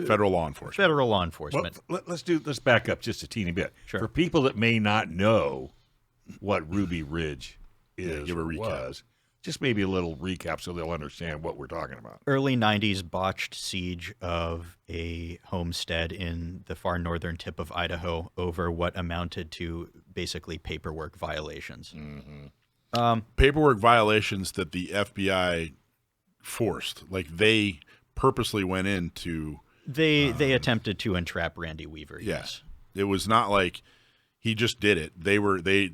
federal law enforcement. Federal law enforcement. Well, let's back up just a teeny bit. Sure. For people that may not know what Ruby Ridge is give a or recap. was, just maybe a little recap so they'll understand what we're talking about. Early 90s botched siege of a homestead in the far northern tip of Idaho over what amounted to basically paperwork violations. Paperwork violations that the FBI forced. Like they purposely went into... They attempted to entrap Randy Weaver. Yes. It was not like he just did it. They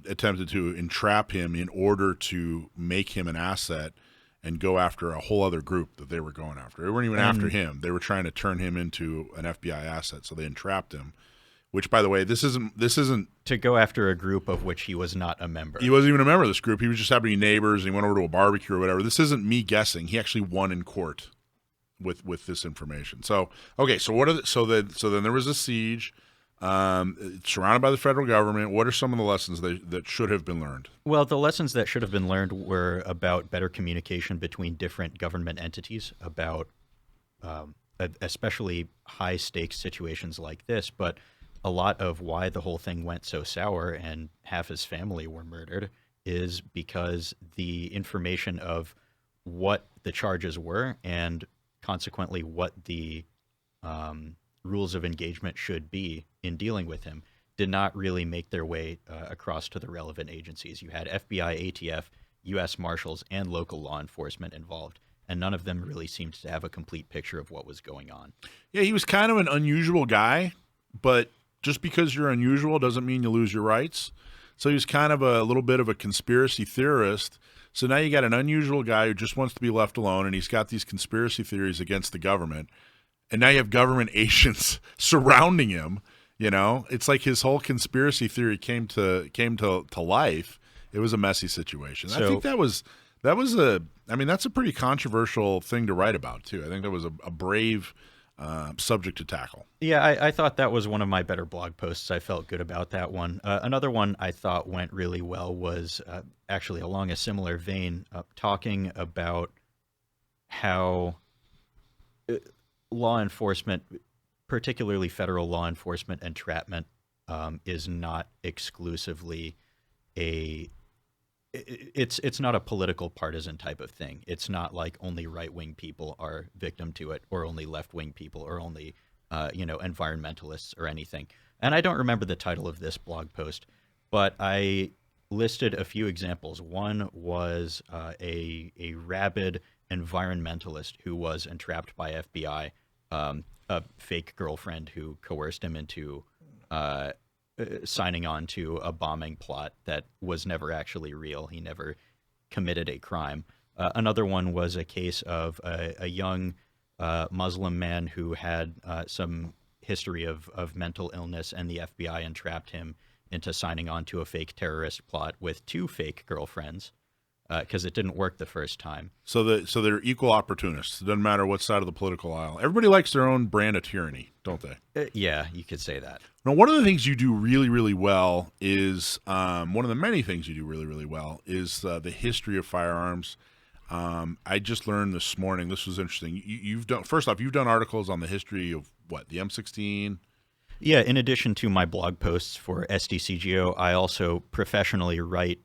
attempted to entrap him in order to make him an asset and go after a whole other group that they were going after. They weren't even after him. They were trying to turn him into an FBI asset, so they entrapped him. Which, by the way, this isn't to go after a group of which he was not a member. He wasn't even a member of this group. He was just happening to be neighbors, and he went over to a barbecue or whatever. This isn't me guessing. He actually won in court with this information. So okay, so then there was a siege, surrounded by the federal government. What are some of the lessons that should have been learned? Well, the lessons that should have been learned were about better communication between different government entities, about especially high stakes situations like this, but a lot of why the whole thing went so sour and half his family were murdered is because the information of what the charges were and consequently what the rules of engagement should be in dealing with him did not really make their way across to the relevant agencies. You had FBI, ATF, U.S. Marshals, and local law enforcement involved, and none of them really seemed to have a complete picture of what was going on. Yeah, he was kind of an unusual guy. but just because you're unusual doesn't mean you lose your rights. So he's kind of a little bit of a conspiracy theorist. So now you got an unusual guy who just wants to be left alone, and he's got these conspiracy theories against the government. And now you have government agents surrounding him. You know, it's like his whole conspiracy theory came to life. It was a messy situation. I think that's a pretty controversial thing to write about too. I think that was a brave subject to tackle. Yeah, I thought that was one of my better blog posts. I felt good about that one. Another one I thought went really well was actually along a similar vein, talking about how law enforcement, particularly federal law enforcement entrapment, is not exclusively it's not a political partisan type of thing. It's not like only right-wing people are victim to it, or only left-wing people, or only environmentalists or anything. And I don't remember the title of this blog post, but I listed a few examples. One was a rabid environmentalist who was entrapped by FBI, a fake girlfriend who coerced him into signing on to a bombing plot that was never actually real. He never committed a crime. Another one was a case of a young Muslim man who had some history of mental illness, and the FBI entrapped him into signing on to a fake terrorist plot with 2 fake girlfriends because it didn't work the first time. So they're equal opportunists. It doesn't matter what side of the political aisle. Everybody likes their own brand of tyranny, don't they? Yeah, you could say that. Now, one of the things you do really, really well is one of the many things you do really, really well is the history of firearms. I just learned this morning. This was interesting. You've done articles on the history of what, the M16. Yeah. In addition to my blog posts for SDCGO, I also professionally write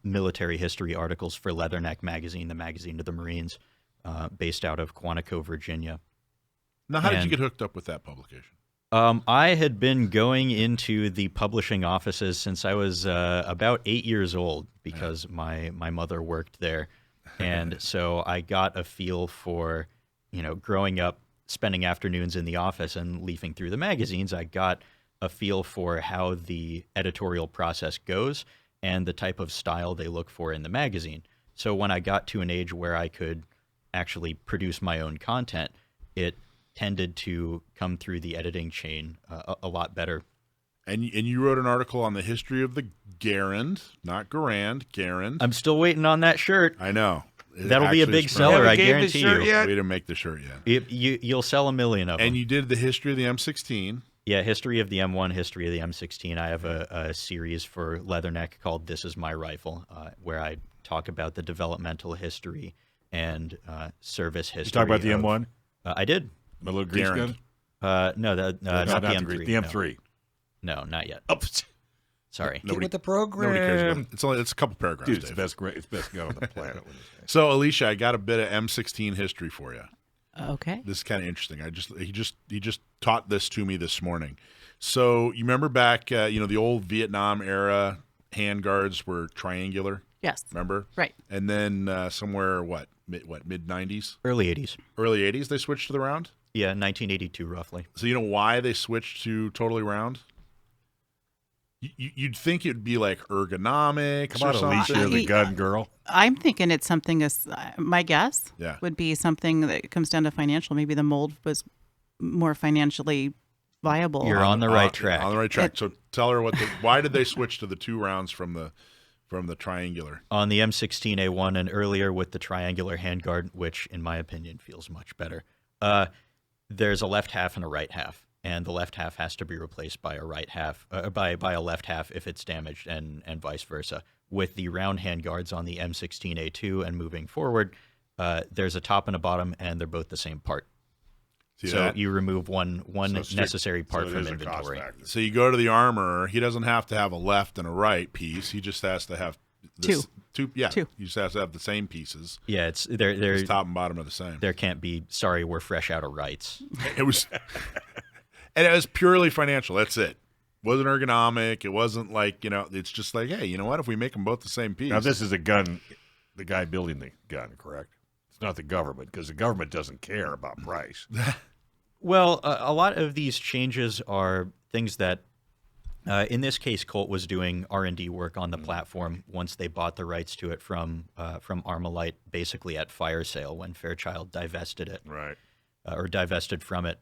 military history articles for Leatherneck Magazine, the magazine of the Marines, based out of Quantico, Virginia. Now, how did you get hooked up with that publication? I had been going into the publishing offices since I was about 8 years old because my mother worked there. And so I got a feel for, growing up, spending afternoons in the office and leafing through the magazines. I got a feel for how the editorial process goes and the type of style they look for in the magazine. So when I got to an age where I could actually produce my own content, it tended to come through the editing chain a lot better. And you wrote an article on the history of the Garand, not Garand, Garand. I'm still waiting on that shirt. I know. That'll be a big seller, I guarantee you. We didn't make the shirt yet. You'll sell 1 million of them. And you did the history of the M16. Yeah, history of the M1, history of the M16. I have a series for Leatherneck called This Is My Rifle, where I talk about the developmental history and service history. You talk about the M1? I did. The little grease gun? No, not the M3. The M3. No, not yet. Oh. Sorry. Get with the program. Nobody cares about it. It's a couple paragraphs, Dude, Dave. it's best gun on the planet. So, Alicia, I got a bit of M16 history for you. Okay. This is kind of interesting. He just taught this to me this morning. So you remember back, the old Vietnam era handguards were triangular. Yes. Remember? Right. And then somewhere mid 90s, Early 80s. early 80s, they switched to the round. Yeah, 1982 roughly. So you know why they switched to totally round? You'd think it'd be like ergonomics Come on, or something. Alicia, the gun girl. I'm thinking it's something, my guess Yeah. would be something that comes down to financial. Maybe the mold was more financially viable. You're on the right track. On the right track. So tell her why did they switch to the 2 rounds from the triangular? On the M16A1 and earlier with the triangular handguard, which in my opinion feels much better, there's a left half and a right half. And the left half has to be replaced by a right half, by a left half if it's damaged, and vice versa. With the round handguards on the M16A2 and moving forward, there's a top and a bottom, and they're both the same part. So you remove one necessary part from inventory. So you go to the armorer. He doesn't have to have a left and a right piece. He just has to have two. Yeah, Two. You just have to have the same pieces. Yeah, they're His top and bottom are the same. there can't be. Sorry, we're fresh out of rights. It was, and it was purely financial. That's it. Wasn't ergonomic. It wasn't like It's just like, hey, you know what? If we make them both the same piece. Now this is a gun. The guy building the gun, correct? It's not the government, because the government doesn't care about price. Well, a lot of these changes are things that, in this case, Colt was doing R&D work on the platform once they bought the rights to it from Armalite, basically at fire sale when Fairchild divested it, Right. Or divested from it.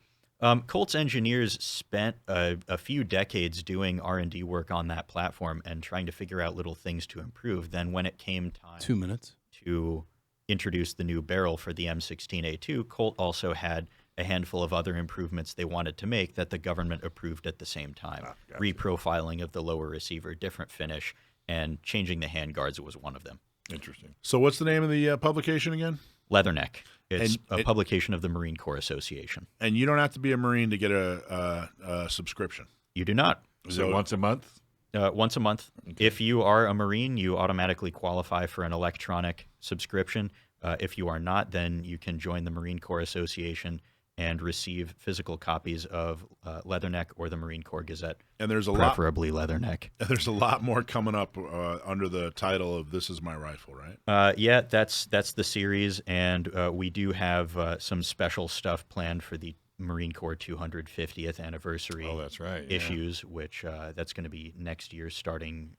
Colt's engineers spent a few decades doing R&D work on that platform and trying to figure out little things to improve. Then when it came time 2 minutes. to introduce the new barrel for the M16A2, Colt also had a handful of other improvements they wanted to make that the government approved at the same time. Gotcha. Reprofiling of the lower receiver, different finish, and changing the handguards was one of them. Interesting. So what's the name of the publication again? Leatherneck. It's And a publication of the Marine Corps Association. And you don't have to be a Marine to get a subscription. You do not. Is it once a month? Once a month. If you are a Marine, you automatically qualify for an electronic subscription. If you are not, then you can join the Marine Corps Association and receive physical copies of Leatherneck or the Marine Corps Gazette. And there's preferably Leatherneck. There's a lot more coming up under the title of "This Is My Rifle," right? Yeah, that's the series, and we do have some special stuff planned for the Marine Corps 250th anniversary. Oh, that's right. Yeah. Issues, which that's going to be next year, starting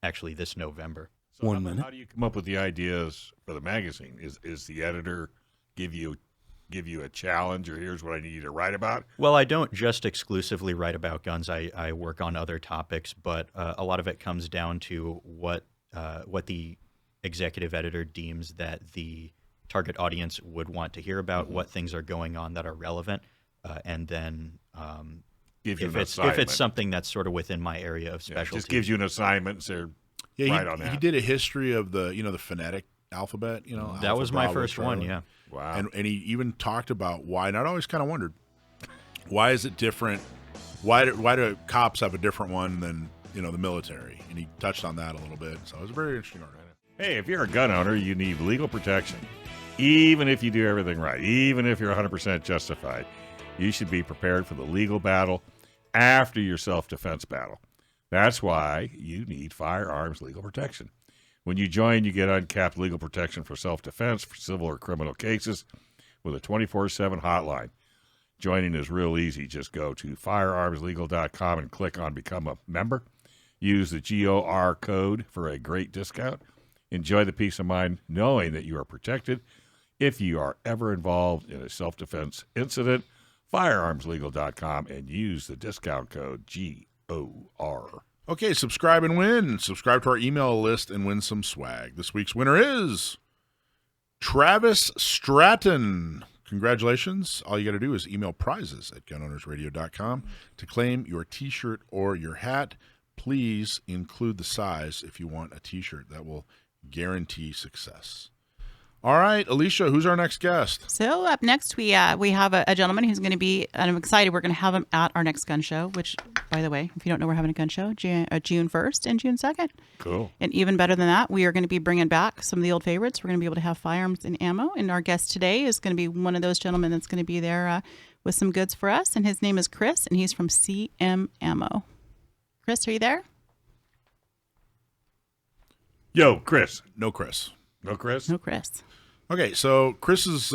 actually this November. So 1 minute. How do you come up with the ideas for the magazine? Is the editor give you a challenge, or here's what I need you to write about? Well, I don't just exclusively write about guns. I work on other topics, but a lot of it comes down to what the executive editor deems that the target audience would want to hear about, what things are going on that are relevant, and then Give you if an it's assignment. something that's sort of within my area of Yeah, specialty. just gives you an assignment. So right on that. He did a history of the phonetic alphabet. that Alpha, was my Bravo, first one, Charlie. yeah. Wow. And he even talked about why. And I'd always kind of wondered, why is it different? Why do cops have a different one than the military? And he touched on that a little bit. So it was a very interesting article. Hey, if you're a gun owner, you need legal protection. Even if you do everything right, even if you're 100% justified, you should be prepared for the legal battle after your self-defense battle. That's why you need firearms legal protection. When you join, you get uncapped legal protection for self-defense for civil or criminal cases with a 24/7 hotline. Joining is real easy. Just go to firearmslegal.com and click on Become a Member. Use the GOR code for a great discount. Enjoy the peace of mind knowing that you are protected if you are ever involved in a self-defense incident. Firearmslegal.com and use the discount code GOR. Okay, subscribe and win. Subscribe to our email list and win some swag. This week's winner is Travis Stratton. Congratulations. All you got to do is email prizes@gunownersradio.com to claim your T-shirt or your hat. Please include the size if you want a T-shirt. That will guarantee success. All right, Alicia, who's our next guest? So up next, we have a gentleman who's going to be, and I'm excited, we're going to have him at our next gun show, which, by the way, if you don't know, we're having a gun show June 1st and June 2nd. Cool. And even better than that, we are going to be bringing back some of the old favorites. We're going to be able to have firearms and ammo. And our guest today is going to be one of those gentlemen that's going to be there with some goods for us. And his name is Chris, and he's from CM Ammo. Chris, are you there? Yo, Chris. No, Chris. No, Chris? No, Chris. Okay, so Chris is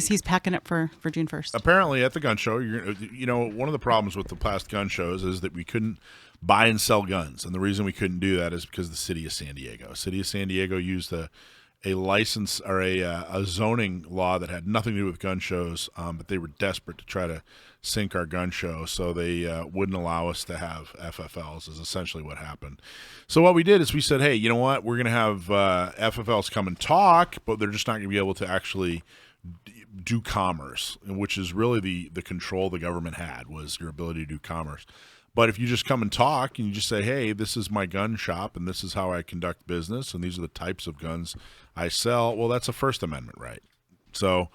He's packing up for June 1st. apparently at the gun show. One of the problems with the past gun shows is that we couldn't buy and sell guns, and the reason we couldn't do that is because the city of San Diego. City of San Diego used a license or a zoning law that had nothing to do with gun shows, but they were desperate to try to sink our gun show, so they wouldn't allow us to have FFLs is essentially what happened. So what we did is we said, hey, you know what? We're going to have FFLs come and talk, but they're just not going to be able to actually do commerce, which is really the control the government had, was your ability to do commerce. But if you just come and talk and you just say, hey, this is my gun shop and this is how I conduct business and these are the types of guns I sell, well, that's a First Amendment right. So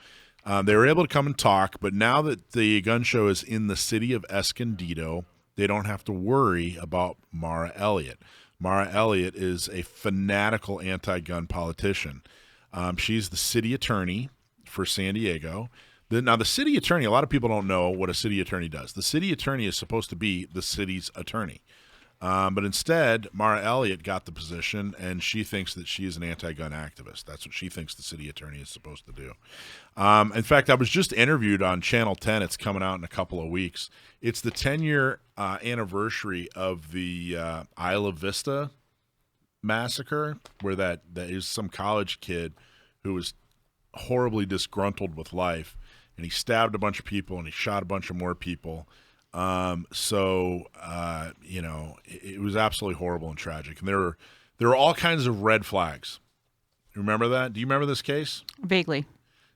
they were able to come and talk, but now that the gun show is in the city of Escondido, they don't have to worry about Mara Elliott. Mara Elliott is a fanatical anti-gun politician. She's the city attorney for San Diego. Now, the city attorney, a lot of people don't know what a city attorney does. The city attorney is supposed to be the city's attorney. But instead, Mara Elliott got the position, and she thinks that she is an anti-gun activist. That's what she thinks the city attorney is supposed to do. In fact, I was just interviewed on Channel 10. It's coming out in a couple of weeks. It's the 10-year anniversary of the Isla Vista massacre, where that is some college kid who was horribly disgruntled with life, and he stabbed a bunch of people and he shot a bunch of more people. It was absolutely horrible and tragic. And there were all kinds of red flags. Remember that? Do you remember this case? Vaguely.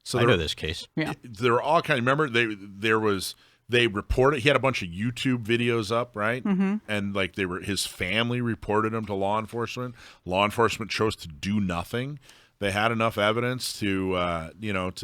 So I know this case. Yeah. There were all kinds. Remember, they reported. He had a bunch of YouTube videos up, right? Mm-hmm. And like his family reported him to law enforcement. Law enforcement chose to do nothing. They had enough evidence to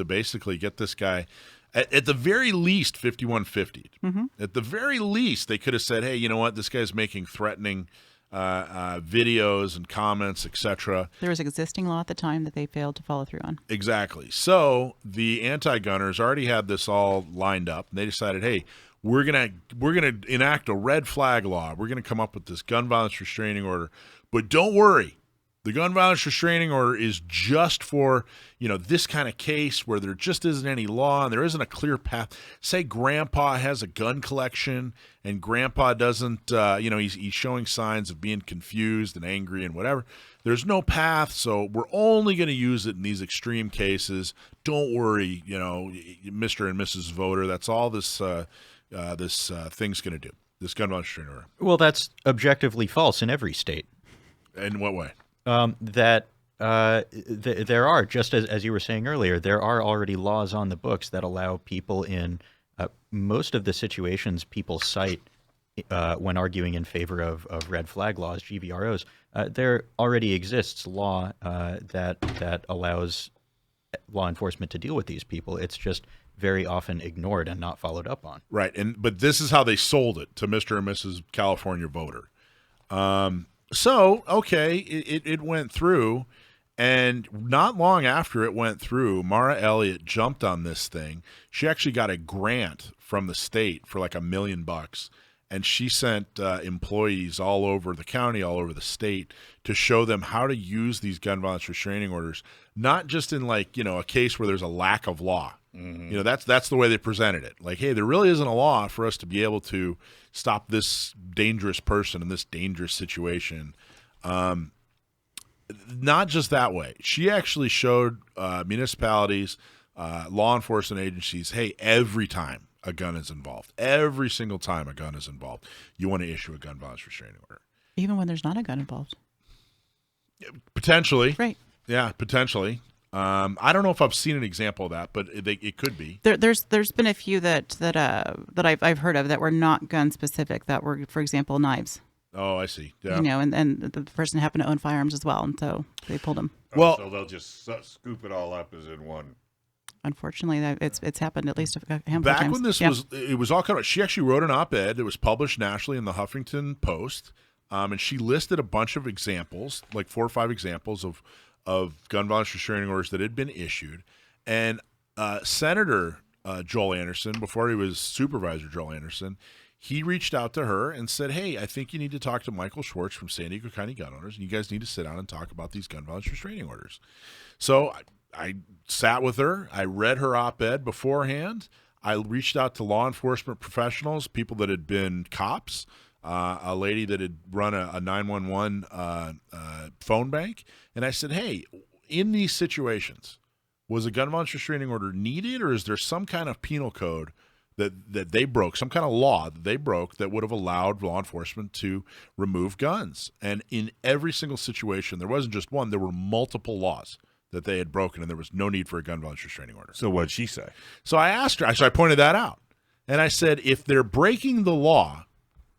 basically get this guy. At the very least, 5150. Mm-hmm. At the very least, they could have said, hey, you know what? This guy's making threatening videos and comments, etc. There was existing law at the time that they failed to follow through on. Exactly. So the anti-gunners already had this all lined up, and they decided, hey, we're gonna enact a red flag law. We're gonna come up with this gun violence restraining order. But don't worry. The gun violence restraining order is just for, this kind of case where there just isn't any law and there isn't a clear path. Say grandpa has a gun collection and grandpa doesn't, he's showing signs of being confused and angry and whatever. There's no path, so we're only going to use it in these extreme cases. Don't worry, Mr. and Mrs. Voter. That's all this thing's going to do, this gun violence restraining order. Well, that's objectively false in every state. In what way? There are, just as you were saying earlier, there are already laws on the books that allow people in most of the situations people cite when arguing in favor of red flag laws, GVROs. There already exists law that allows law enforcement to deal with these people. It's just very often ignored and not followed up on. Right, but this is how they sold it to Mr. and Mrs. California Voter. So, okay, it went through, and not long after it went through, Mara Elliott jumped on this thing. She actually got a grant from the state for like $1 million, and she sent employees all over the county, all over the state, to show them how to use these gun violence restraining orders, not just in a case where there's a lack of law. Mm-hmm. That's the way they presented it. Like, hey, there really isn't a law for us to be able to stop this dangerous person in this dangerous situation. Not just that way. She actually showed municipalities, law enforcement agencies, hey, every time a gun is involved, every single time a gun is involved, you want to issue a gun violence restraining order. Even when there's not a gun involved? Potentially. Right. Yeah, potentially. I don't know if I've seen an example of that, but it could be. There's been a few that I've heard of that were not gun specific. That were, for example, knives. Oh, I see. Yeah. And the person happened to own firearms as well, and so they pulled them. Well, so they'll just scoop it all up as in one. Unfortunately, it's happened at least a handful of times. Back when this was all kind of. She actually wrote an op-ed that was published nationally in the Huffington Post, and she listed a bunch of examples, like 4 or 5 examples of gun violence restraining orders that had been issued. And Senator Joel Anderson, before he was Supervisor Joel Anderson, he reached out to her and said, hey, I think you need to talk to Michael Schwartz from San Diego County Gun Owners, and you guys need to sit down and talk about these gun violence restraining orders. So I sat with her. I read her op-ed beforehand. I reached out to law enforcement professionals, people that had been cops, a lady that had run a 911 phone bank. And I said, hey, in these situations, was a gun violence restraining order needed, or is there some kind of penal code that they broke, some kind of law that they broke that would have allowed law enforcement to remove guns? And in every single situation, there wasn't just one, there were multiple laws that they had broken, and there was no need for a gun violence restraining order. So what'd she say? So I asked her, so I pointed that out. And I said, if they're breaking the law,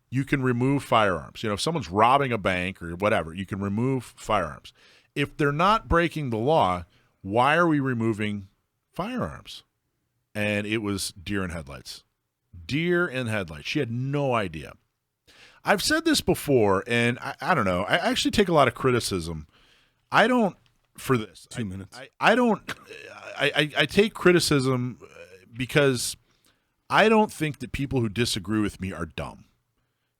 you can remove firearms. If someone's robbing a bank or whatever, you can remove firearms. If they're not breaking the law, why are we removing firearms? And it was deer in headlights. Deer in headlights. She had no idea. I've said this before, and I don't know. I actually take a lot of criticism. I don't, for this. 2 minutes. I take criticism because I don't think that people who disagree with me are dumb.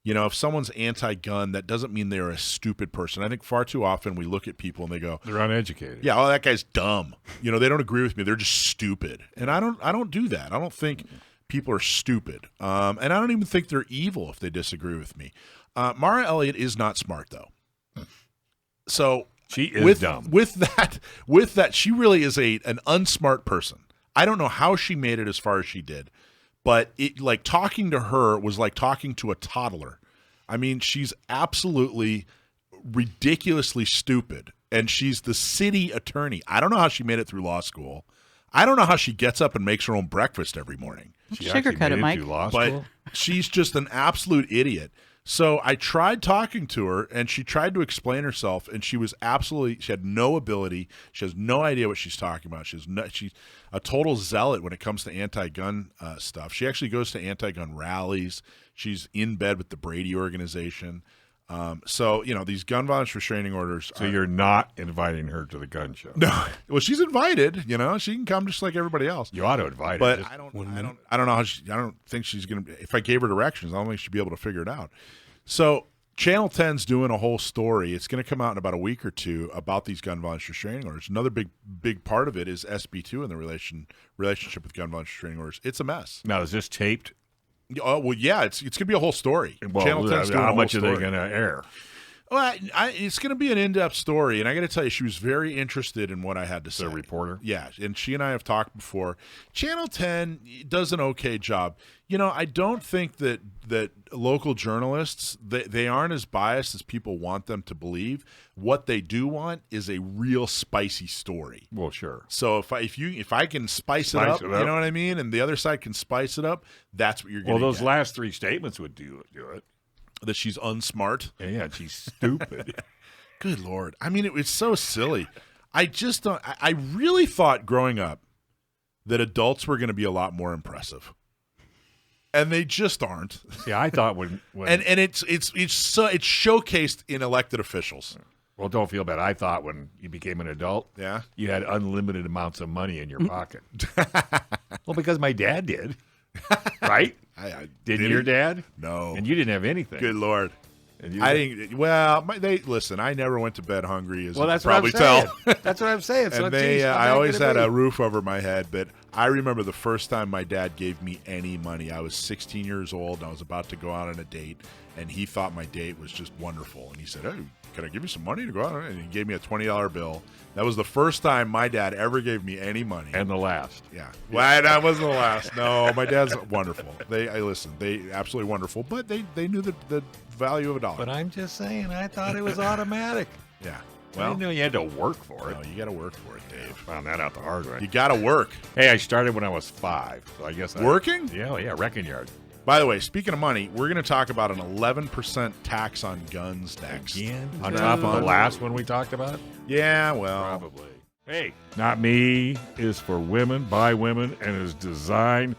You know, if someone's anti-gun, that doesn't mean they're a stupid person. I think far too often we look at people and they go, They're uneducated. yeah, oh, that guy's dumb. You know, they don't agree with me. They're just stupid. And I don't do that. I don't think people are stupid. And I don't even think they're evil if they disagree with me. Mara Elliott is not smart, though. So She is dumb. With that, she really is an unsmart person. I don't know how she made it as far as she did, but like talking to her was like talking to a toddler. I mean, she's absolutely ridiculously stupid, and she's the city attorney. I don't know how she made it through law school. I don't know how she gets up and makes her own breakfast every morning. She actually Sugarcoat made it, Mike. through law But school. she's just an absolute idiot. So I tried talking to her, and she tried to explain herself, and she had no ability. She has no idea what she's talking about. She's a total zealot when it comes to anti-gun stuff. She actually goes to anti-gun rallies. She's in bed with the Brady organization. So, you know, these gun violence restraining orders. So you're not inviting her to the gun show. No, well, she's invited. You know, she can come just like everybody else. You ought to invite her. But Just I don't one minute. know how I don't think she's going to, if I gave her directions, I don't think she'd be able to figure it out. So Channel 10's doing a whole story. It's going to come out in about a week or two about these gun violence restraining orders. Another big part of it is SB2 and the relationship with gun violence restraining orders. It's a mess. Now, is this taped? Oh, well, yeah, it's going to be a whole story. Well, Channel 10's doing a how whole much are they story. going to air? Well, it's going to be an in-depth story, and I got to tell you, she was very interested in what I had to say. The reporter? Yeah, and she and I have talked before. Channel 10 does an okay job. You know, I don't think that local journalists, they aren't as biased as people want them to believe. What they do want is a real spicy story. Well, sure. So if I can spice it up, you know what I mean, and the other side can spice it up, that's what you're going to get. Well, those last three statements would do it. That she's unsmart. Yeah, she's stupid. Good Lord. I mean, it's so silly. I just don't. I really thought growing up that adults were going to be a lot more impressive, and they just aren't. Yeah, I thought when And it's showcased in elected officials. well, don't feel bad. I thought when you became an adult, Yeah. you had unlimited amounts of money in your pocket. Well, because my dad did, right? Didn't your dad? No. And you didn't have anything. Good Lord. And you I didn't. Well, listen. I never went to bed hungry, as Well, you that's can what probably I'm tell. saying. That's what I'm saying. So, And geez, how I bad always could it had be? a roof over my head. But I remember the first time my dad gave me any money. I was 16 years old, and I was about to go out on a date, and he thought my date was just wonderful. And he said, "Hey, can I give you some money to go out?" And he gave me a $20 bill. That was the first time my dad ever gave me any money. And the last. Yeah. Well, that wasn't the last. No, my dad's wonderful. They absolutely wonderful. But they knew the value of a dollar. But I'm just saying, I thought it was automatic. Yeah. I Well, didn't know you had to work for it. no, you got to work for it, Dave. Found that out the hard way. You got to work. Hey, I started when I was 5, so I guess Working? Yeah, wrecking yard. By the way, speaking of money, we're going to talk about an 11% tax on guns next. Again? On top of the last one we talked about? Yeah, well, Probably. Hey, Not Me is for women, by women, and is designed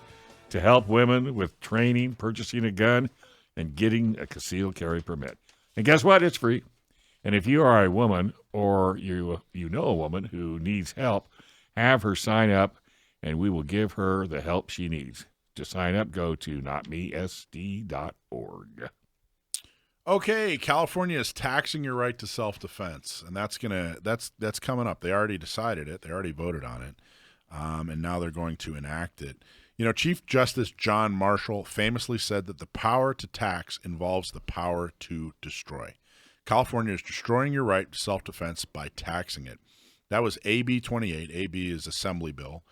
to help women with training, purchasing a gun, and getting a concealed carry permit. And guess what? It's free. And if you are a woman or you know a woman who needs help, have her sign up, and we will give her the help she needs. To sign up, go to notmesd.org. okay. California is taxing your right to self-defense, and that's coming up. They already decided it. They already voted on it, and now they're going to enact it. You know, Chief Justice John Marshall famously said that the power to tax involves the power to destroy. California is destroying your right to self-defense by taxing it. That was AB 28. AB is Assembly Bill.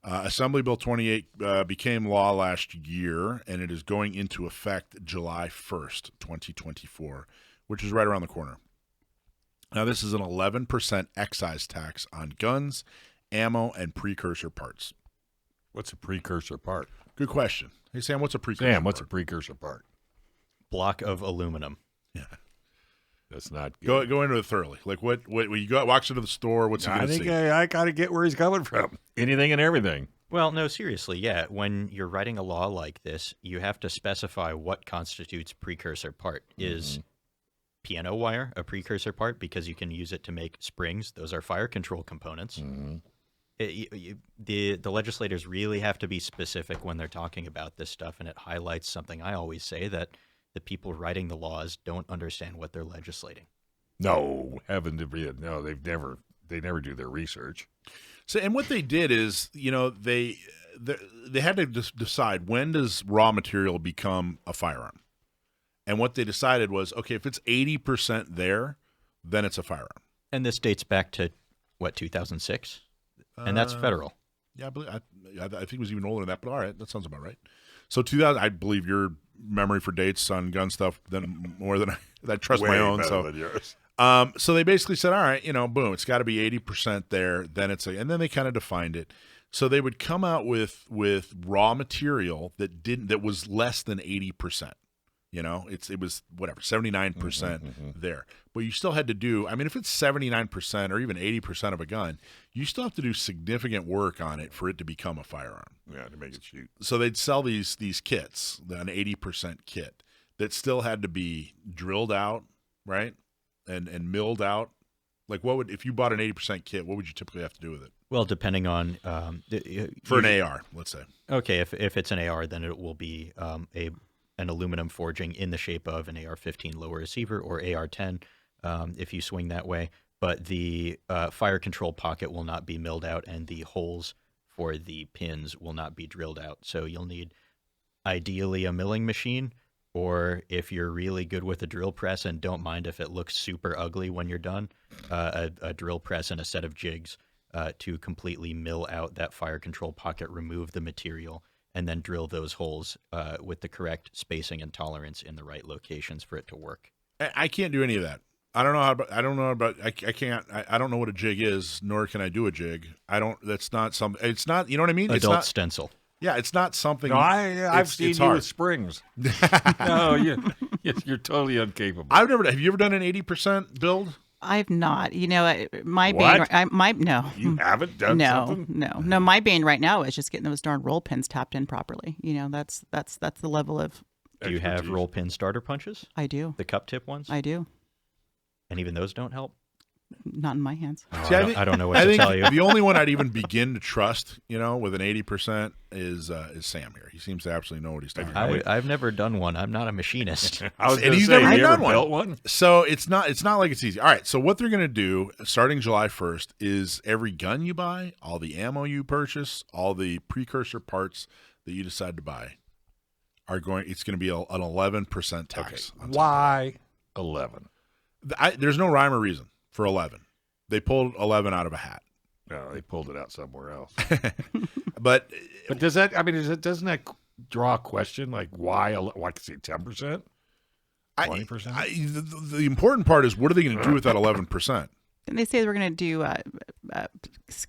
Assembly Bill 28 became law last year, and it is going into effect July 1st, 2024, which is right around the corner. Now, this is an 11% excise tax on guns, ammo, and precursor parts. What's a precursor part? Good question. Hey, Sam, what's a precursor Sam, what's a part? precursor part? Block of aluminum. Yeah. That's not good. Go into it thoroughly. Like what when you walks into the store, what's he I going to think see? I got to get where he's coming from. Anything and everything. Well, no, seriously, yeah. When you're writing a law like this, you have to specify what constitutes precursor part. Is piano wire a precursor part because you can use it to make springs? Those are fire control components. The legislators really have to be specific when they're talking about this stuff, and it highlights something I always say, that the people writing the laws don't understand what they're legislating. No, heaven to be no. They never do their research. So, and what they did is, they had to decide, when does raw material become a firearm? And what they decided was, okay, if it's 80% there, then it's a firearm. And this dates back to, 2006? And that's federal. Yeah, I think it was even older than that, but all right, that sounds about right. So 2000, I believe your memory for dates on gun stuff more than I trust my own. So than yours. So they basically said, all right, boom, it's got to be 80% there. Then and then they kind of defined it. So they would come out with raw material that was less than 80%. It was whatever, 79% there. But you still had to do, if it's 79% or even 80% of a gun, you still have to do significant work on it for it to become a firearm. Yeah, to make it shoot. So they'd sell these kits, an 80% kit, that still had to be drilled out, right? And milled out. Like, if you bought an 80% kit, what would you typically have to do with it? Well, depending on for an AR, let's say. Okay, if it's an AR, then it will be an aluminum forging in the shape of an AR-15 lower receiver or AR-10, if you swing that way. But the fire control pocket will not be milled out, and the holes for the pins will not be drilled out. So you'll need, ideally, a milling machine, or if you're really good with a drill press and don't mind if it looks super ugly when you're done, a drill press and a set of jigs to completely mill out that fire control pocket, remove the material, and then drill those holes with the correct spacing and tolerance in the right locations for it to work. I can't do any of that. I don't know what a jig is, nor can I do a jig. That's not something. It's not. You know what I mean? Adult stencil. Yeah, it's not something. No, I've seen you with springs. No, you're totally incapable. Have you ever done an 80% build? I've not. My What? bane. No. You haven't done something? No. My bane right now is just getting those darn roll pins tapped in properly. That's the level of. Do you have roll pin starter punches? I do. The cup tip ones? I do. And even those don't help? Not in my hands. See, I don't know what to tell you. The only one I'd even begin to trust, with an 80% is Sam here. He seems to absolutely know what he's talking about. I've never done one. I'm not a machinist. I was And going to he's say, never have you done ever one. built one? So it's not like it's easy. All right. So what they're going to do starting July 1st is every gun you buy, all the ammo you purchase, all the precursor parts that you decide to buy it's going to be an 11% tax. Okay. Why 11? There's no rhyme or reason for 11. They pulled 11 out of a hat. No, they pulled it out somewhere else. But does that? Doesn't that draw a question like why? Why say 10%, 20%? The important part is, what are they going to do with that 11%? Didn't they say we're going to do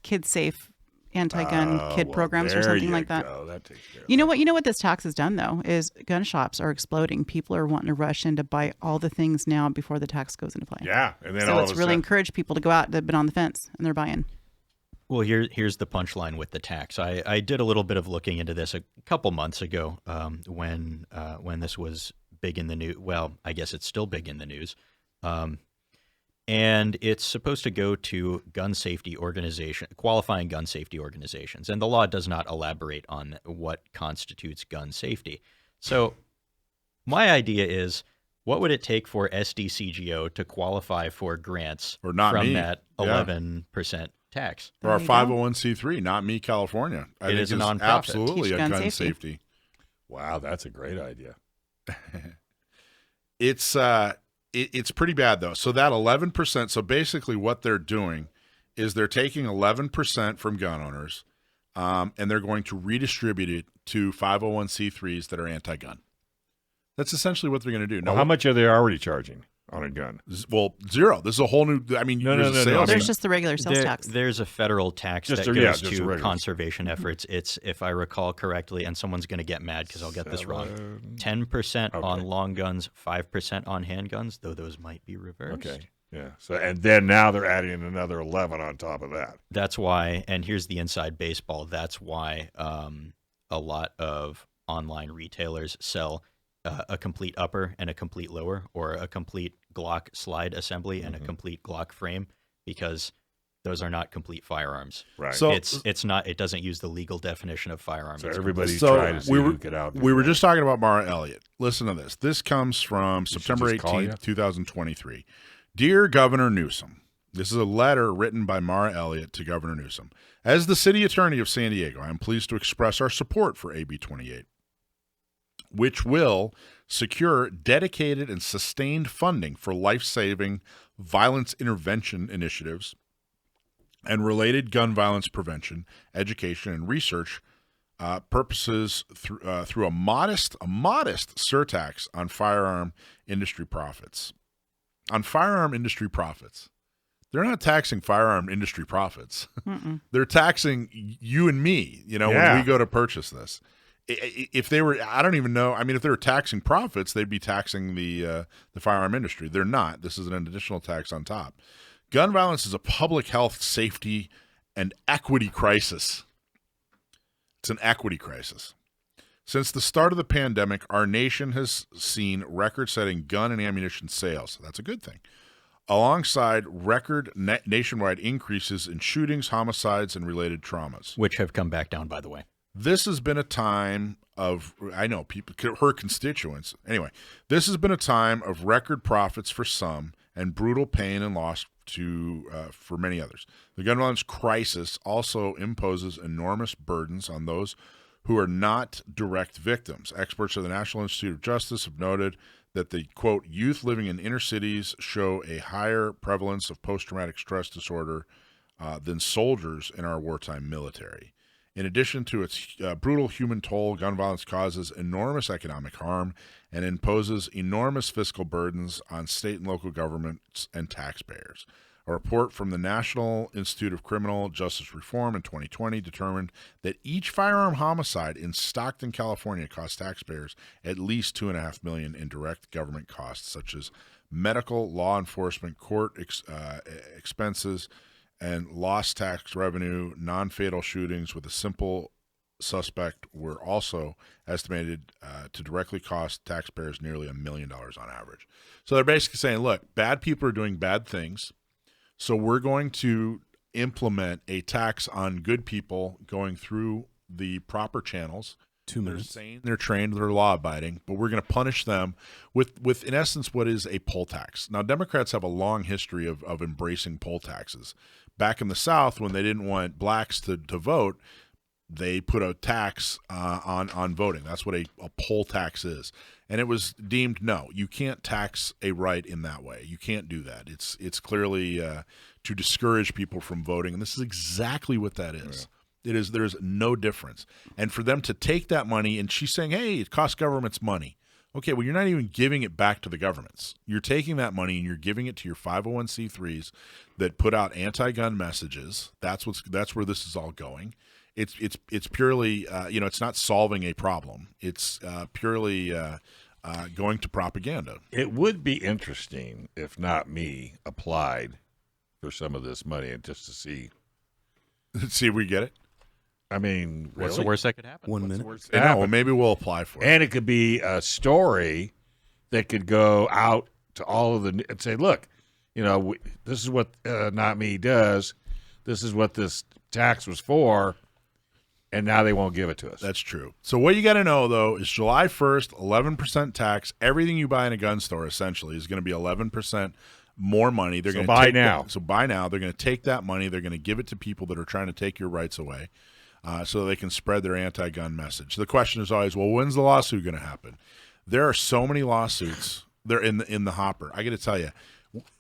kid safe anti-gun kid programs or something like that? That takes care of You know what this tax has done though is gun shops are exploding. People are wanting to rush in to buy all the things now before the tax goes into play. Yeah, and then so all it's of a really sudden, encouraged people to go out. They've been on the fence and they're buying. Well, here's the punchline with the tax. I did a little bit of looking into this a couple months ago when this was big in the news. Well, I guess it's still big in the news. And it's supposed to go to qualifying gun safety organizations. And the law does not elaborate on what constitutes gun safety. So my idea is, what would it take for SDCGO to qualify for grants Or not from me. that 11% tax? For our There you go. 501c3, not me, California. I It think is a it's nonprofit. absolutely Teach a gun gun safety. safety. wow, that's a great idea. It's pretty bad though. So that 11%. So basically, what they're doing is they're taking 11% from gun owners, and they're going to redistribute it to 501c3s that are anti-gun. That's essentially what they're going to do. Well, how much are they already charging on a gun? Well, zero. This is a whole new. No, there's no, a no, sales no. There's just the regular sales tax. There's a federal tax Just that a- goes yeah, just a to regular. conservation efforts. It's, if I recall correctly, and someone's going to get mad because I'll get this wrong, 10% on Okay. long guns, 5% on handguns, though those might be reversed. Okay, yeah. So and then now they're adding another 11 on top of that. That's why, and here's the inside baseball, that's why a lot of online retailers sell a complete upper and a complete lower, or a complete Glock slide assembly and a complete Glock frame, because those are not complete firearms. Right. So It's not. It doesn't use the legal definition of firearm. So It's everybody's So trying to see who get out. we were just talking about Mara Elliott. Listen to this. This comes from should September just call 18th, 2023. Dear Governor Newsom, this is a letter written by Mara Elliott to Governor Newsom. As the city attorney of San Diego, I am pleased to express our support for AB 28, which will secure dedicated and sustained funding for life-saving violence intervention initiatives and related gun violence prevention, education, and research purposes through a modest surtax on firearm industry profits. On firearm industry profits. They're not taxing firearm industry profits. They're taxing you and me, when we go to purchase this. If they were, I don't even know. I mean, if they were taxing profits, they'd be taxing the firearm industry. They're not. This is an additional tax on top. Gun violence is a public health, safety, and equity crisis. It's an equity crisis. Since the start of the pandemic, our nation has seen record-setting gun and ammunition sales. That's a good thing. Alongside record nationwide increases in shootings, homicides, and related traumas. which have come back down, by the way. This has been a time of, I know, people, her constituents. Anyway, this has been a time of record profits for some and brutal pain and loss for many others. The gun violence crisis also imposes enormous burdens on those who are not direct victims. Experts at the National Institute of Justice have noted that the, quote, youth living in inner cities show a higher prevalence of post-traumatic stress disorder than soldiers in our wartime military. In addition to its brutal human toll, gun violence causes enormous economic harm and imposes enormous fiscal burdens on state and local governments and taxpayers. A report from the National Institute of Criminal Justice Reform in 2020 determined that each firearm homicide in Stockton, California, cost taxpayers at least $2.5 million in direct government costs, such as medical, law enforcement, court expenses, and lost tax revenue. Non-fatal shootings with a simple suspect were also estimated to directly cost taxpayers nearly $1 million on average. So they're basically saying, look, bad people are doing bad things, so we're going to implement a tax on good people going through the proper channels. 2 minutes. They're sane, they're trained, they're law-abiding, but we're going to punish them with, in essence, what is a poll tax. Now, Democrats have a long history of embracing poll taxes. Back in the South, when they didn't want blacks to vote, they put a tax on voting. That's what a poll tax is. And it was deemed, no, you can't tax a right in that way. You can't do that. It's clearly to discourage people from voting, and this is exactly what that is. Yeah. There's no difference. And for them to take that money, and she's saying, hey, it costs governments money. Okay, well, you're not even giving it back to the governments. You're taking that money and you're giving it to your 501c3s that put out anti-gun messages. That's where this is all going. It's purely it's not solving a problem. It's purely going to propaganda. It would be interesting if not me applied for some of this money and just to see. See if we get it. I mean, What's really? the worst that could happen? 1 minute. No, well, maybe we'll apply for it. And it could be a story that could go out to all of the and say, look, this is what Not Me does. This is what this tax was for, and now they won't give it to us. That's true. So what you got to know, though, is July 1st, 11% tax. Everything you buy in a gun store, essentially, is going to be 11% more money. They're going to buy now. So buy now. They're going to take that money. They're going to give it to people that are trying to take your rights away. So they can spread their anti-gun message. The question is always, well, when's the lawsuit going to happen? There are so many lawsuits. They're in the hopper. I got to tell you,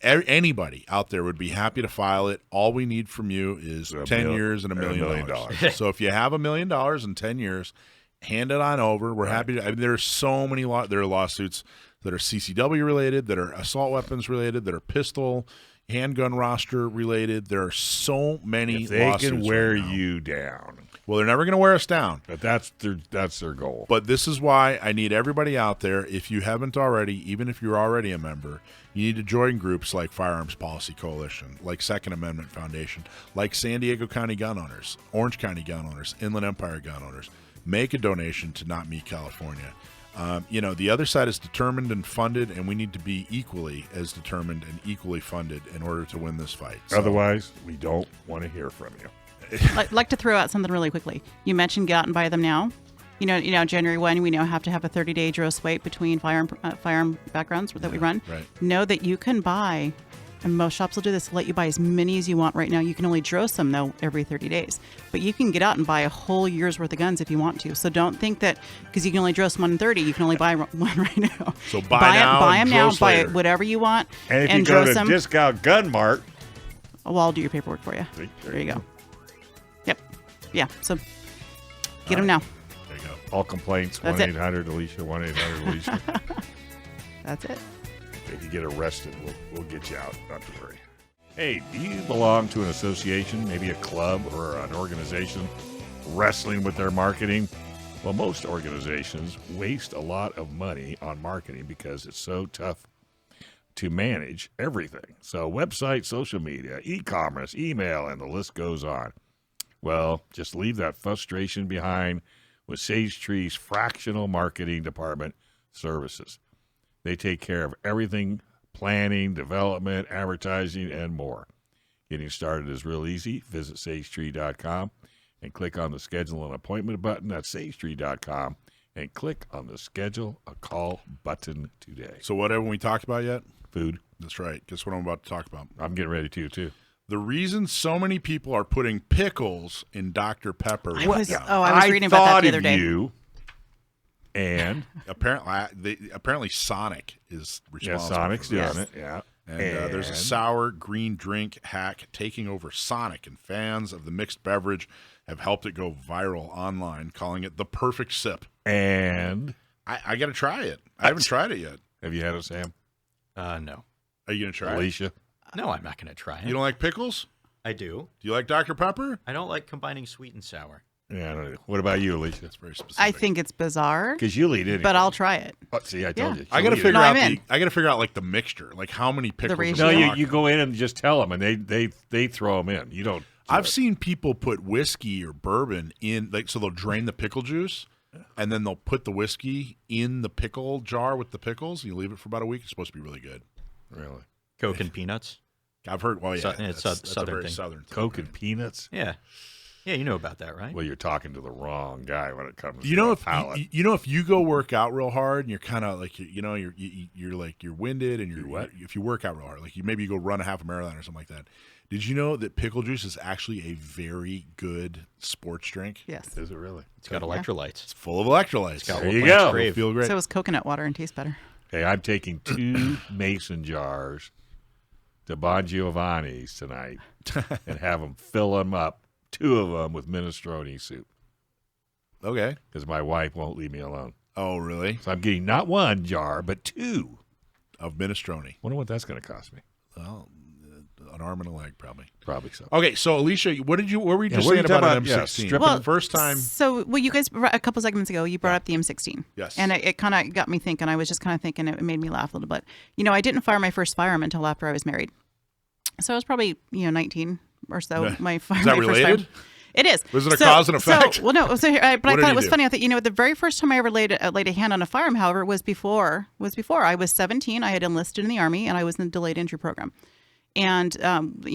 anybody out there would be happy to file it. All we need from you is 10 years and $1 million. So if you have $1 million in 10 years, hand it on over. We're happy to. I mean, there are so many there are lawsuits that are CCW related, that are assault weapons related, that are pistol, handgun roster related. There are so many if they lawsuits. can wear right now. you down. Well, they're never going to wear us down. But that's their goal. But this is why I need everybody out there, if you haven't already, even if you're already a member, you need to join groups like Firearms Policy Coalition, like Second Amendment Foundation, like San Diego County Gun Owners, Orange County Gun Owners, Inland Empire Gun Owners. Make a donation to Not Me California. The other side is determined and funded, and we need to be equally as determined and equally funded in order to win this fight. So, Otherwise, we don't want to hear from you. I'd like to throw out something really quickly. You mentioned get out and buy them now. January 1, we now have to have a 30-day gross weight between firearm backgrounds that we run. Right. Know that you can buy, and most shops will do this, let you buy as many as you want right now. You can only dross them, though, every 30 days. But you can get out and buy a whole year's worth of guns if you want to. So don't think that because you can only dross one in 30, you can only buy one right now. So buy now, buy them now, dross buy later. whatever you want, And if you go dross to them. Discount Gun Mart, Well, I'll do your paperwork for you. See, There you go. Yep. Yeah. So get them now. There you go. all complaints, That's it. 1-800-ALICIA, 1-800-ALICIA. That's it. If you get arrested, we'll get you out. Not to worry. Hey, do you belong to an association, maybe a club or an organization wrestling with their marketing? Well, most organizations waste a lot of money on marketing because it's so tough to manage everything. So website, social media, e-commerce, email, and the list goes on. Well, just leave that frustration behind with Sage Tree's fractional marketing department services. They take care of everything: planning, development, advertising, and more. Getting started is real easy. Visit sagetree.com and click on the schedule an appointment button. That's sagetree.com and click on the schedule a call button today. So what haven't we talked about yet? Food. That's right. Guess what I'm about to talk about? I'm getting ready to, too. The reason so many people are putting pickles in Dr. Pepper I was I reading about that thought the other of day. you, and apparently Sonic is yeah, responsible. Sonic's for this. doing it. Yeah. And there's a sour green drink hack taking over Sonic, and fans of the mixed beverage have helped it go viral online, calling it the perfect sip. And I got to try it. I haven't tried it yet. have you had it, Sam? No. Are you going to try it? Alicia? No, I'm not going to try it. You don't like pickles? I do. Do you like Dr. Pepper? I don't like combining sweet and sour. Yeah. I don't know. What about you, Alicia? That's very specific. I think it's bizarre, Because you'll eat anything. but I'll try it. Oh, see, I told Yeah. you. I got to She'll eat figure No, out I'm in. I got to figure out like the mixture, like how many pickles. ratio. No, are we you talking? go in and just tell them, and they throw them in. You don't. I've seen people put whiskey or bourbon in, like, so they'll drain the pickle juice, and then they'll put the whiskey in the pickle jar with the pickles. You leave it for about a week. It's supposed to be really good. Really. Coke and peanuts. I've heard. Well, yeah, It's that's a southern very thing. southern thing. Coke and peanuts? Yeah. Yeah, you know about that, right? Well, you're talking to the wrong guy when it comes You to know, a if palate. if you go work out real hard and you're kind of like you're like you're winded and you're what? if you work out real hard, like maybe you go run a half a marathon or something like that. Did you know that pickle juice is actually a very good sports drink? Yes. Is it really? It's got electrolytes. It's full of electrolytes. got There what you plants go. crave. Feel great. So is coconut water and tastes better. Hey, I'm taking 2 mason jars to Bon Giovanni's tonight and have them fill them up, 2 of them with minestrone soup, Okay. because my wife won't leave me alone. Oh, really? So I'm getting not 1 jar, but 2. Of minestrone. Wonder what that's going to cost me. Well, an arm and a leg, probably. Probably so. Okay, so Alicia, what were you Yeah, just what are saying you about an talking about? Yeah, M16? stripping- Well, the first time. So, you guys, a couple segments ago, you brought up the M16. Yes. And it kind of got me thinking. I was just kind of thinking, it made me laugh a little bit. I didn't fire my first firearm until after I was married. So I was probably, 19 or so. Yeah. My Is that first related? firearm. It is. Was it a cause and effect? Well, no. So, but I What did thought you it was do? funny. I thought, the very first time I ever laid a hand on a firearm, however, was before I was 17. I had enlisted in the Army, and I was in the delayed entry program. And and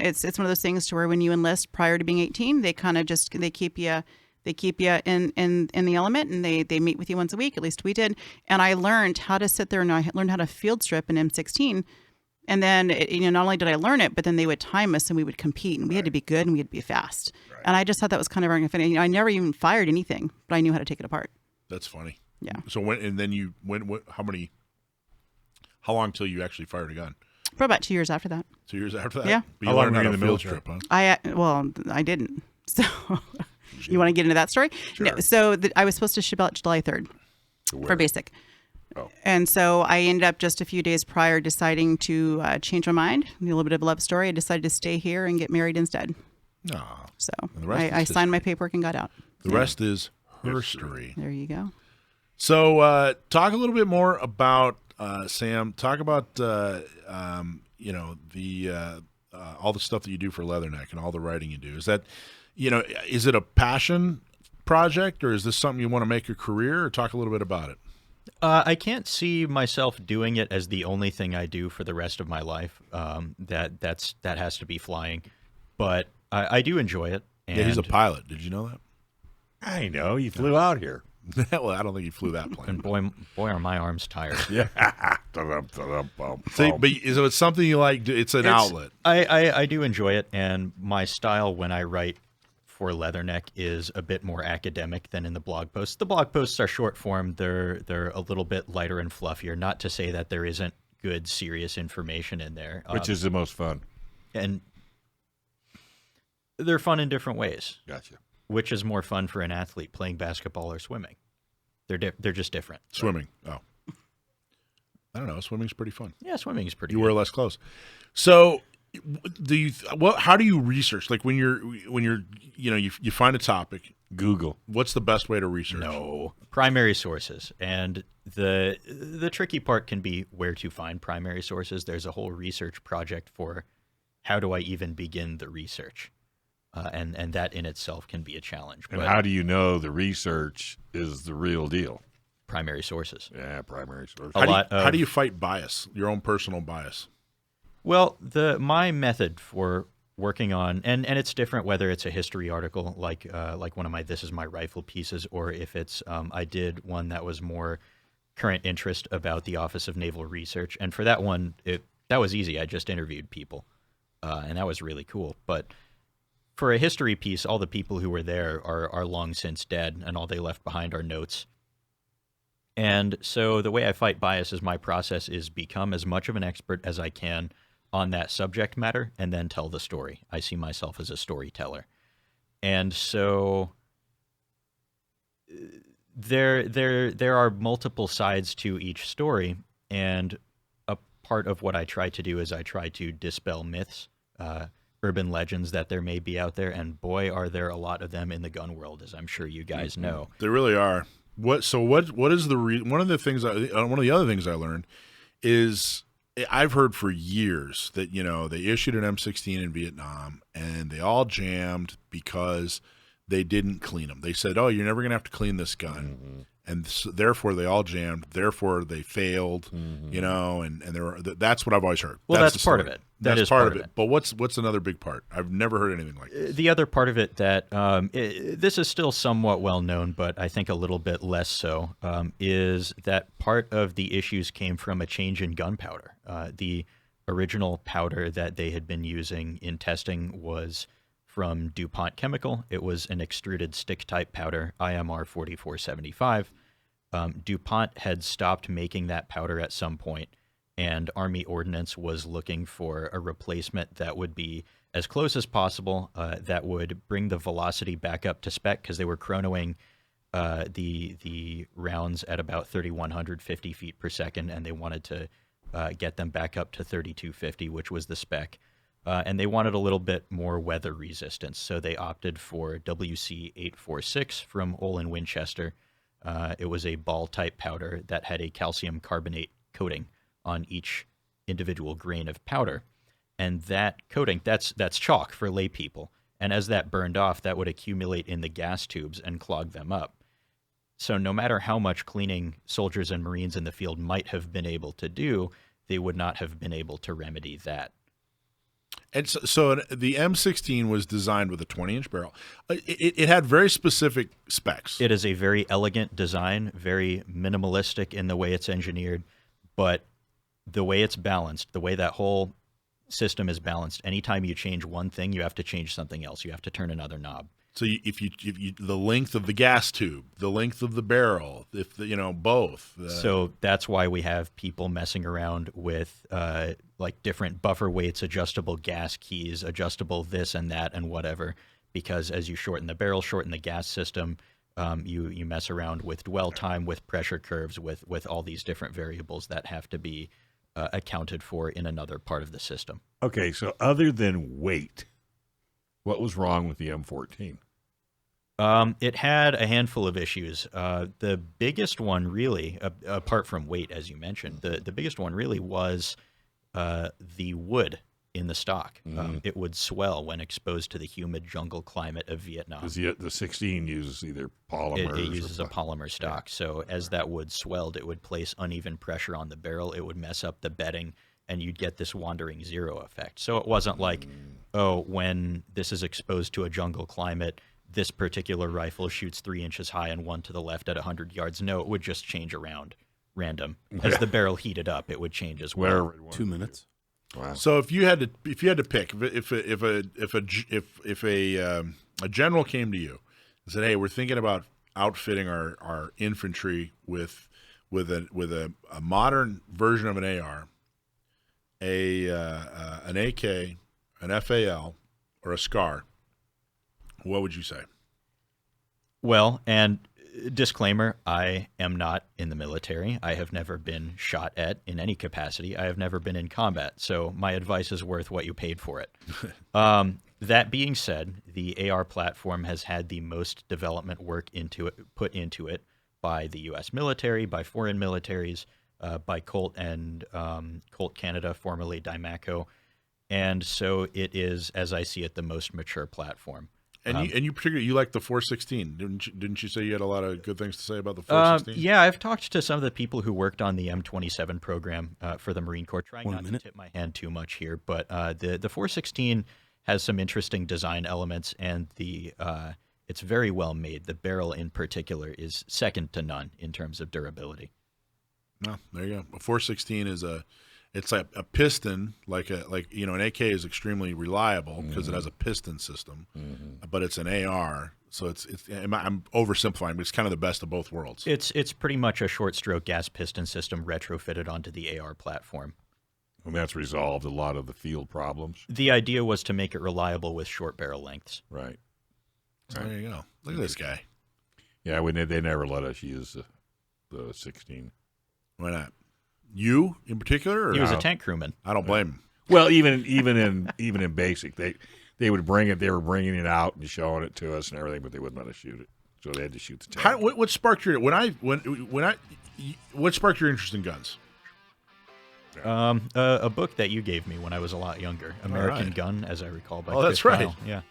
it's one of those things to where when you enlist prior to being 18, they kind of just they keep you in the element, and they meet with you once a week. At least we did. And I learned how to sit there, and I learned how to field strip an M16. And then, not only did I learn it, but then they would time us and we would compete, and we had to be good and we had to be fast. Right. And I just thought that was kind of very funny. I never even fired anything, but I knew how to take it apart. That's funny. Yeah. So how long till you actually fired a gun? For about 2 years after that. 2 years after that? Yeah. But How you long learned were you how in to the field military? strip, huh? I didn't. So you want to get into that story? Sure. No. So I was supposed to ship out July 3rd for basic. Oh. And so I ended up just a few days prior deciding to change my mind. A little bit of a love story. I decided to stay here and get married instead. No. So the rest is I signed my paperwork and got out. The rest is history. There you go. So talk a little bit more about, Sam, talk about, all the stuff that you do for Leatherneck and all the writing you do. Is that, is it a passion project, or is this something you want to make your career, or talk a little bit about it? I can't see myself doing it as the only thing I do for the rest of my life. That has to be flying, but I do enjoy it. And Yeah, he's a pilot. Did you know that? I know. You flew out here. Well, I don't think he flew that plane. And boy, are my arms tired. Yeah. See, but so it's something you like. It's an outlet. I do enjoy it, and my style when I write for Leatherneck is a bit more academic than in the blog posts. The blog posts are short form. They're a little bit lighter and fluffier. Not to say that there isn't good, serious information in there. Which is the most fun? And they're fun in different ways. Gotcha. Which is more fun for an athlete, playing basketball or swimming? They're just different. Swimming. Oh. I don't know. Swimming's pretty fun. Yeah, swimming is pretty You good. wear less clothes. So how do you research? Like when you're you find a topic, Google. what's the best way to research? No. Primary sources. And the tricky part can be where to find primary sources. There's a whole research project for how do I even begin the research? And that in itself can be a challenge. And But how do you know the research is the real deal? primary sources. Yeah, primary source. How do you fight bias? Your own personal bias. Well, my method for working on, and it's different whether it's a history article like one of my This Is My Rifle pieces, or if it's I did one that was more current interest about the Office of Naval Research, and for that one that was easy. I just interviewed people, and that was really cool. But for a history piece, all the people who were there are long since dead, and all they left behind are notes. And so the way I fight bias is my process is become as much of an expert as I can on that subject matter and then tell the story. I see myself as a storyteller. And so there are multiple sides to each story, and a part of what I try to do is I try to dispel myths, urban legends that there may be out there, and boy, are there a lot of them in the gun world, as I'm sure you guys know. There really are. What is one of the things one of the other things I learned is I've heard for years that they issued an M16 in Vietnam and they all jammed because they didn't clean them. They said, "Oh, you're never going to have to clean this gun," and so therefore they all jammed. Therefore they failed. And that's what I've always heard. Well, that's part of it. That's part of it. But what's another big part? I've never heard anything like this. The other part of it that this is still somewhat well known, but I think a little bit less so, is that part of the issues came from a change in gunpowder. The original powder that they had been using in testing was from DuPont Chemical. It was an extruded stick-type powder, IMR 4475. DuPont had stopped making that powder at some point, and Army Ordnance was looking for a replacement that would be as close as possible, that would bring the velocity back up to spec, because they were chronoing the rounds at about 3,150 feet per second, and they wanted to get them back up to 3,250, which was the spec. And they wanted a little bit more weather resistance, so they opted for WC846 from Olin Winchester. It was a ball-type powder that had a calcium carbonate coating on each individual grain of powder. And that coating, that's chalk for lay people. And as that burned off, that would accumulate in the gas tubes and clog them up. So no matter how much cleaning soldiers and Marines in the field might have been able to do, they would not have been able to remedy that. And so the M16 was designed with a 20-inch barrel. It had very specific specs. It is a very elegant design, very minimalistic in the way it's engineered, but the way it's balanced, the way that whole system is balanced, anytime you change one thing, you have to change something else. You have to turn another knob. So if you the length of the gas tube, the length of the barrel, both. So that's why we have people messing around with like different buffer weights, adjustable gas keys, adjustable this and that and whatever, because as you shorten the barrel, shorten the gas system, you mess around with dwell time, with pressure curves, with all these different variables that have to be accounted for in another part of the system. Okay, so other than weight, what was wrong with the M14? It had a handful of issues. The biggest one really, apart from weight, as you mentioned, the biggest one really was the wood in the stock. It would swell when exposed to the humid jungle climate of Vietnam. Because the 16 uses either polymers. It uses a polymer stock. So as that wood swelled, it would place uneven pressure on the barrel. It would mess up the bedding, and you'd get this wandering zero effect. So it wasn't like, oh, when this is exposed to a jungle climate, this particular rifle shoots 3 inches high and 1 to the left at 100 yards. No, it would just change around random. As the barrel heated up, it would change as well. Wherever it was. 2 minutes. Wow. So if you had to pick, if a general came to you and said, "Hey, we're thinking about outfitting our infantry with a modern version of an AR, an AK, an FAL, or a SCAR," what would you say? Well, and disclaimer, I am not in the military. I have never been shot at in any capacity. I have never been in combat, so my advice is worth what you paid for it. That being said, the AR platform has had the most development work put into it by the U.S. military, by foreign militaries, by Colt and Colt Canada, formerly Dymaco, and so it is, as I see it, the most mature platform. And you particularly like the 416, didn't you say you had a lot of good things to say about the 416? Yeah, I've talked to some of the people who worked on the M27 program for the Marine Corps, trying not to tip my hand too much here, but the 416 has some interesting design elements, and it's very well made. The barrel in particular is second to none in terms of durability. No, there you go. A 416 is it's like a piston, like an AK is extremely reliable because it has a piston system, but it's an AR, so it's I'm oversimplifying, but it's kind of the best of both worlds. It's pretty much a short stroke gas piston system retrofitted onto the AR platform. And that's resolved a lot of the field problems. The idea was to make it reliable with short barrel lengths. Right. So there you go. Look at this guy. Yeah, they never let us use the 16. Why not? You in particular? Or He was a no? tank crewman. I don't blame him. Well, even in basic, they would bring it. They were bringing it out and showing it to us and everything, but they wouldn't let us shoot it. So they had to shoot the tank. What sparked your what sparked your interest in guns? A book that you gave me when I was a lot younger, American right. Gun, as I recall. By Oh, that's Chris right. Kyle. Yeah.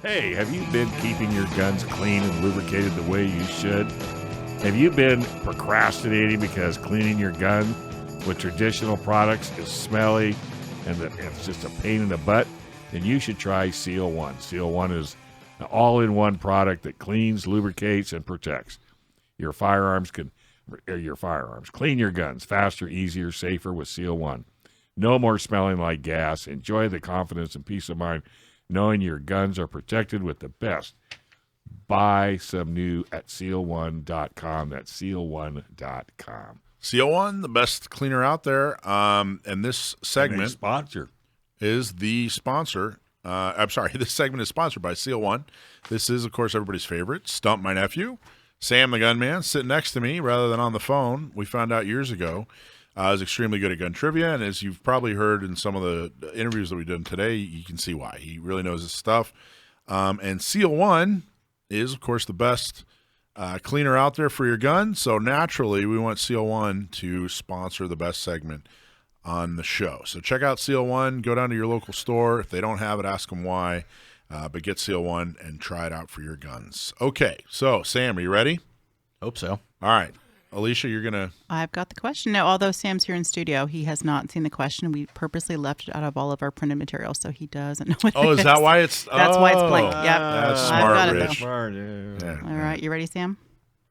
Hey, have you been keeping your guns clean and lubricated the way you should? Have you been procrastinating because cleaning your gun with traditional products is smelly and it's just a pain in the butt? Then you should try Seal One. Seal One is an all-in-one product that cleans, lubricates, and protects your firearms. Clean your guns faster, easier, safer with Seal One. No more smelling like gas. Enjoy the confidence and peace of mind knowing your guns are protected with the best. Buy some new at seal1.com. That's seal1.com. Seal One, the best cleaner out there. And this segment Sponsor. is the sponsor. This segment is sponsored by Seal One. This is, of course, everybody's favorite, Stump My Nephew. Sam the Gunman sitting next to me rather than on the phone. We found out years ago is extremely good at gun trivia, and as you've probably heard in some of the interviews that we've done today, you can see why. He really knows his stuff. And Seal One is, of course, the best cleaner out there for your gun. So naturally, we want Seal One to sponsor the best segment on the show. So check out Seal One. Go down to your local store. If they don't have it, ask them why. But get Seal One and try it out for your guns. Okay, so Sam, are you ready? Hope so. All right. Alicia, you're going to... I've got the question. Now, although Sam's here in studio, he has not seen the question. We purposely left it out of all of our printed material, so he doesn't know what it Oh, is that why it's... That's why it's blank. Yep. That's I've smart, got it, Rich. though. Yeah. All right, you ready, Sam?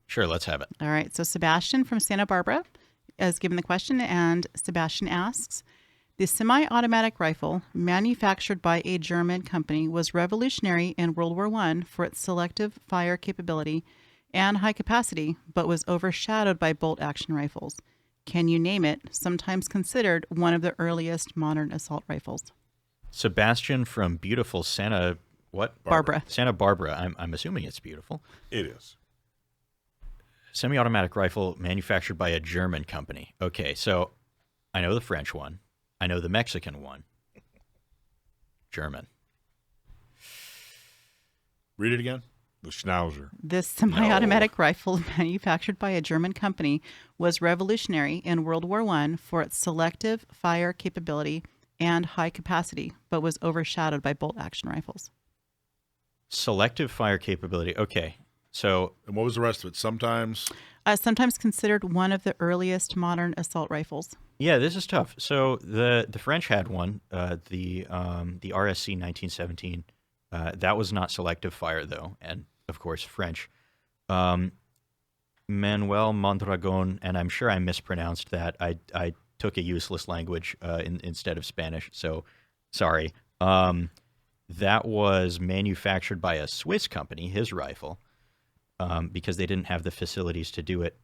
Sure, let's have it. All right, so Sebastian from Santa Barbara is given the question, and Sebastian asks, the semi-automatic rifle manufactured by a German company was revolutionary in World War I for its selective fire capability and high capacity, but was overshadowed by bolt-action rifles. Can you name it? Sometimes considered one of the earliest modern assault rifles. Sebastian from beautiful Santa... What? Barbara. Santa Barbara. I'm assuming it's beautiful. It is. Semi-automatic rifle manufactured by a German company. Okay, so I know the French one. I know the Mexican one. German. Read it again. The Schnauzer. This semi-automatic rifle manufactured by a German company was revolutionary in World War I for its selective fire capability and high capacity, but was overshadowed by bolt action rifles. Selective fire capability. Okay. So, And what was the rest of it? Sometimes. Sometimes considered one of the earliest modern assault rifles. yeah, this is tough. So the French had one, the RSC 1917. That was not selective fire though, and of course French. Manuel Mondragon, and I'm sure I mispronounced that. I took a useless language instead of Spanish, so sorry. That was manufactured by a Swiss company, his rifle, because they didn't have the facilities to do it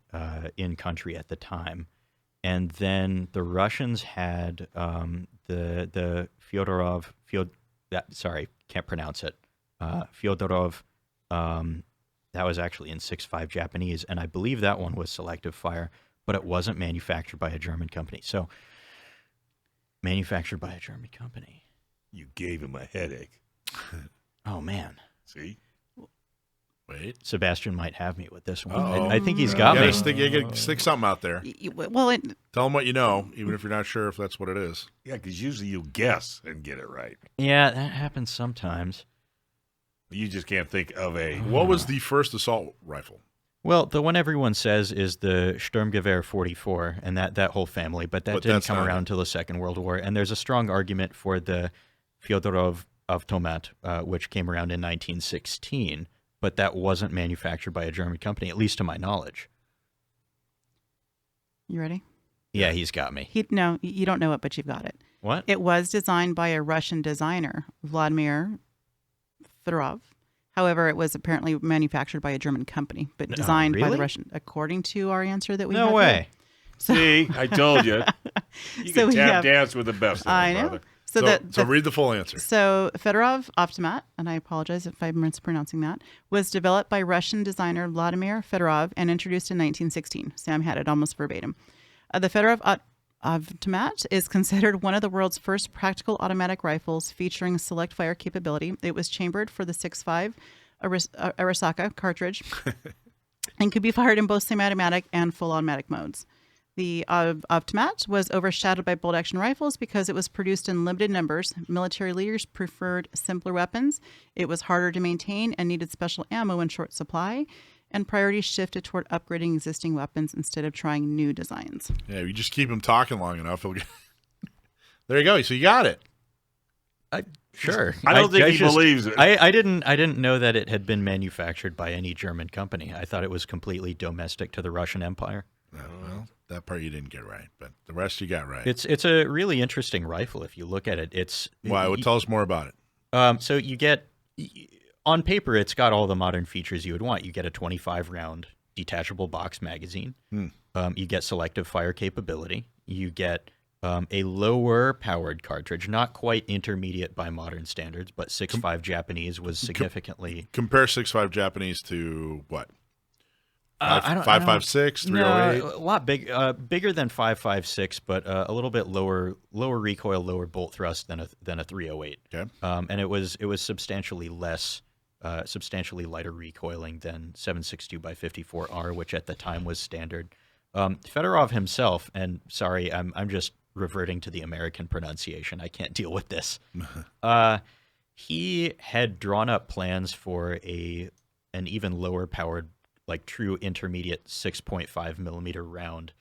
in country at the time. And then the Russians had the Fyodorov, sorry, can't pronounce it. Fyodorov, that was actually in 6.5 Japanese, and I believe that one was selective fire, but it wasn't manufactured by a German company. So, manufactured by a German company. You gave him a headache. Oh, man. See? Wait. Sebastian might have me with this one. Uh-oh. I think he's got You me. gotta stick something out there. Well, Tell them what you know, even if you're not sure if that's what it is. Yeah, because usually you guess and get it right. Yeah, that happens sometimes. You just can't think of a. What was the first assault rifle? Well, the one everyone says is the Sturmgewehr 44, and that whole family, but that didn't that's come not around it. until the Second World War. And there's a strong argument for the Fyodorov Automat, which came around in 1916, but that wasn't manufactured by a German company, at least to my knowledge. you ready? Yeah, he's got me. No, you don't know it, but you've got it. What? It was designed by a Russian designer, Vladimir Fedorov. However, it was apparently manufactured by a German company, but designed by the really? Russian, according to our answer that we No have way. here. See, I told you. You So can we tap have- dance with the best of them, I know. brother. So read the full answer. So Fedorov Automat, and I apologize if I'm mispronouncing that, was developed by Russian designer Vladimir Fedorov and introduced in 1916. Sam had it almost verbatim. The Fedorov Automat is considered one of the world's first practical automatic rifles featuring select fire capability. It was chambered for the 6.5 Arasaka cartridge and could be fired in both semi-automatic and full automatic modes. The Automat was overshadowed by bolt-action rifles because it was produced in limited numbers. Military leaders preferred simpler weapons. It was harder to maintain and needed special ammo in short supply. And priorities shifted toward upgrading existing weapons instead of trying new designs. Yeah, you just keep him talking long enough. He'll get... There you go. So you got it. Sure. I don't think he believes it. I didn't know that it had been manufactured by any German company. I thought it was completely domestic to the Russian Empire. Well, that part you didn't get right, but the rest you got right. It's a really interesting rifle if you look at it. Why? Tell us more about it. So you get, on paper, it's got all the modern features you would want. You get a 25-round detachable box magazine. You get selective fire capability. You get a lower powered cartridge, not quite intermediate by modern standards, but 6.5 Japanese was significantly. Compare 6.5 Japanese to what? I don't- 5.56, 308. No, a lot bigger than 5.56, but a little bit lower recoil, lower bolt thrust than a 308. Okay. And it was substantially less, substantially lighter recoiling than 7.62 by 54R, which at the time was standard. Fedorov himself, and sorry, I'm just reverting to the American pronunciation. I can't deal with this. He had drawn up plans for an even lower powered, like true intermediate 6.5 millimeter round,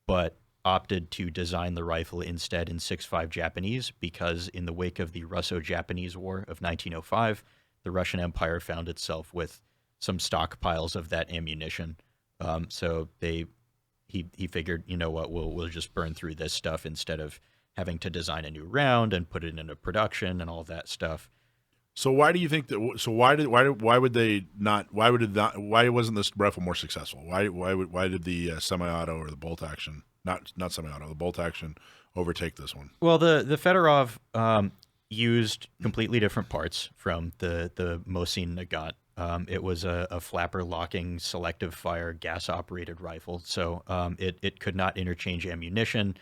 but opted to design the rifle instead in 6.5 Japanese because in the wake of the Russo-Japanese War of 1905, the Russian Empire found itself with some stockpiles of that ammunition. So he figured, you know what, we'll just burn through this stuff instead of having to design a new round and put it into production and all that stuff. So why do you think that? So why would they not? Why wasn't this rifle more successful? Why did the semi-auto or the bolt action, not semi-auto, the bolt action overtake this one? Well, the Fedorov used completely different parts from the Mosin Nagant. It was a flapper locking selective fire gas operated rifle, so it could not interchange ammunition,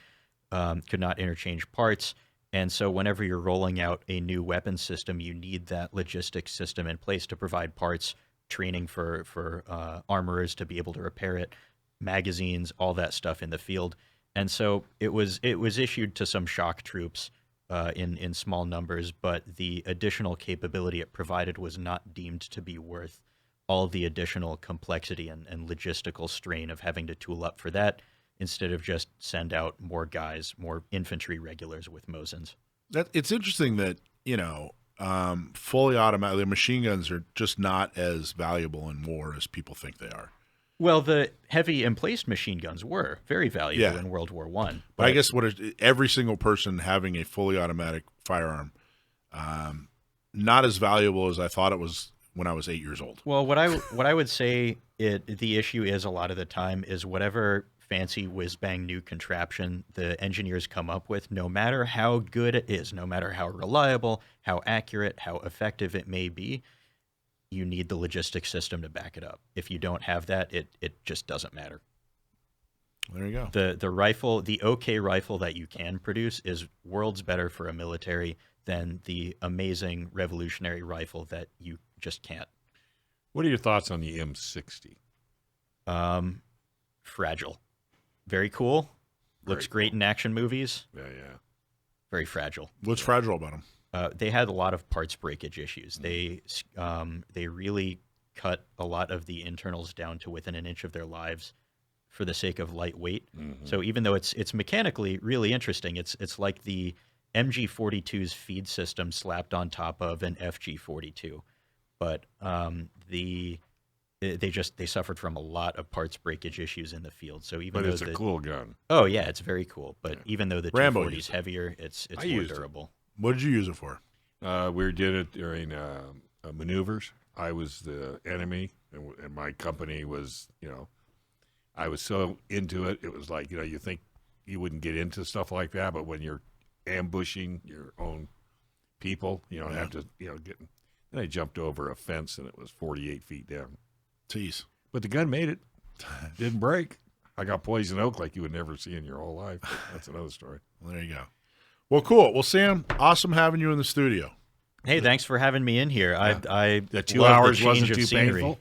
could not interchange parts. And so whenever you're rolling out a new weapon system, you need that logistics system in place to provide parts, training for armorers to be able to repair it, magazines, all that stuff in the field. And so it was issued to some shock troops in small numbers, but the additional capability it provided was not deemed to be worth all the additional complexity and logistical strain of having to tool up for that, instead of just send out more guys, more infantry regulars with Mosins. It's interesting that, fully automatic, the machine guns are just not as valuable in war as people think they are. Well, the heavy emplaced machine guns were very valuable in World War I. But I guess every single person having a fully automatic firearm, not as valuable as I thought it was when I was 8 years old. Well, what I would say the issue is a lot of the time is whatever fancy whiz-bang new contraption the engineers come up with, no matter how good it is, no matter how reliable, how accurate, how effective it may be, you need the logistics system to back it up. If you don't have that, it just doesn't matter. There you go. The rifle, the OK rifle that you can produce is worlds better for a military than the amazing revolutionary rifle that you just can't. What are your thoughts on the M60? Fragile. Very cool. Looks great in action movies. Yeah. Very fragile. What's fragile about them? They had a lot of parts breakage issues. They really cut a lot of the internals down to within an inch of their lives for the sake of lightweight. Mm-hmm. So even though it's mechanically really interesting, it's like the MG42's feed system slapped on top of an FG42. But they suffered from a lot of parts breakage issues in the field. So even But though it's a cool gun. Oh yeah, it's very cool. But even though the Rambo 240 is used it. heavier, it's I more used it. durable. What did you use it for? We did it during maneuvers. I was the enemy, and my company was, I was so into it. It was like, you think you wouldn't get into stuff like that, but when you're ambushing your own people, you don't have to, get. Then I jumped over a fence, and it was 48 feet down. Tease. But the gun made it. Didn't break. I got poison oak like you would never see in your whole life. But that's another story. Well, there you go. Well, cool. Well, Sam, awesome having you in the studio. Hey, thanks for having me in here. I The 2 love hours the change wasn't of too scenery. painful.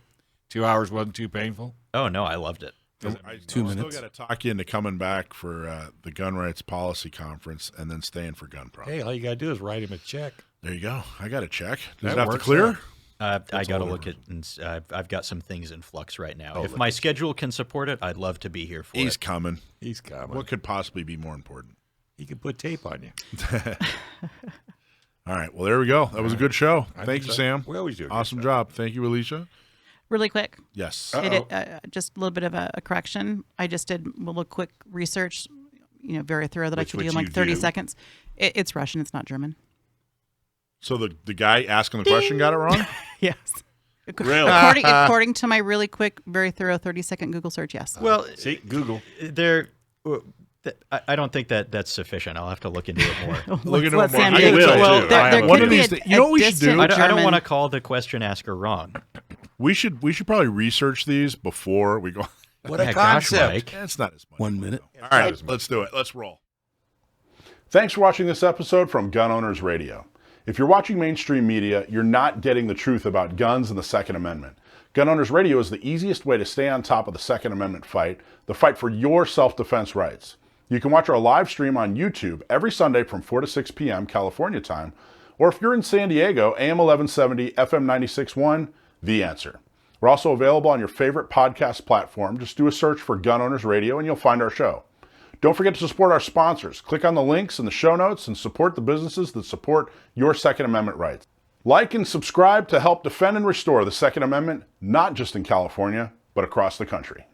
2 hours wasn't too painful. Oh no, I loved it. I 2 still minutes. got to talk you into coming back for the Gun Rights Policy Conference and then staying for Gun Pro. Hey, all you got to do is write him a check. There you go. I got to check. Does That it have to works clear? out. I got to older look at, and I've got some things in flux right now. Oh, If my schedule can support it, I'd love to be here for He's it. coming. He's coming. What could possibly be more important? He could put tape on you. All right. Well, there we go. That was a good show. I Thank think you, so. Sam. We always do a good Awesome job. job. Thank you, Alicia. Really quick, Yes. just a little bit of a correction. I just did a little quick research, very thorough that I could do in like 30 seconds. It's Russian. It's not German. So the guy asking the question got it wrong? Yes. Really? According to my really quick, very thorough 30-second Google search, yes. Well, See, Google. I don't think that's sufficient. I'll have to look into it more. Look into Let it more. Sam I do it. will, Well, too. there One could of be these a- days- you know what we should do? distant I don't German- want to call the question asker wrong. We should probably research these before we go. What a Yeah, gosh, concept. Mike. It's not as much. 1 minute. All right, let's do it. Let's roll. Thanks for watching this episode from Gun Owners Radio. If you're watching mainstream media, you're not getting the truth about guns and the Second Amendment. Gun Owners Radio is the easiest way to stay on top of the Second Amendment fight, the fight for your self-defense rights. You can watch our live stream on YouTube every Sunday from 4 to 6 p.m. California time, or if you're in San Diego, AM 1170, FM 96.1, The Answer. We're also available on your favorite podcast platform. Just do a search for Gun Owners Radio and you'll find our show. Don't forget to support our sponsors. Click on the links in the show notes and support the businesses that support your Second Amendment rights. Like and subscribe to help defend and restore the Second Amendment, not just in California, but across the country.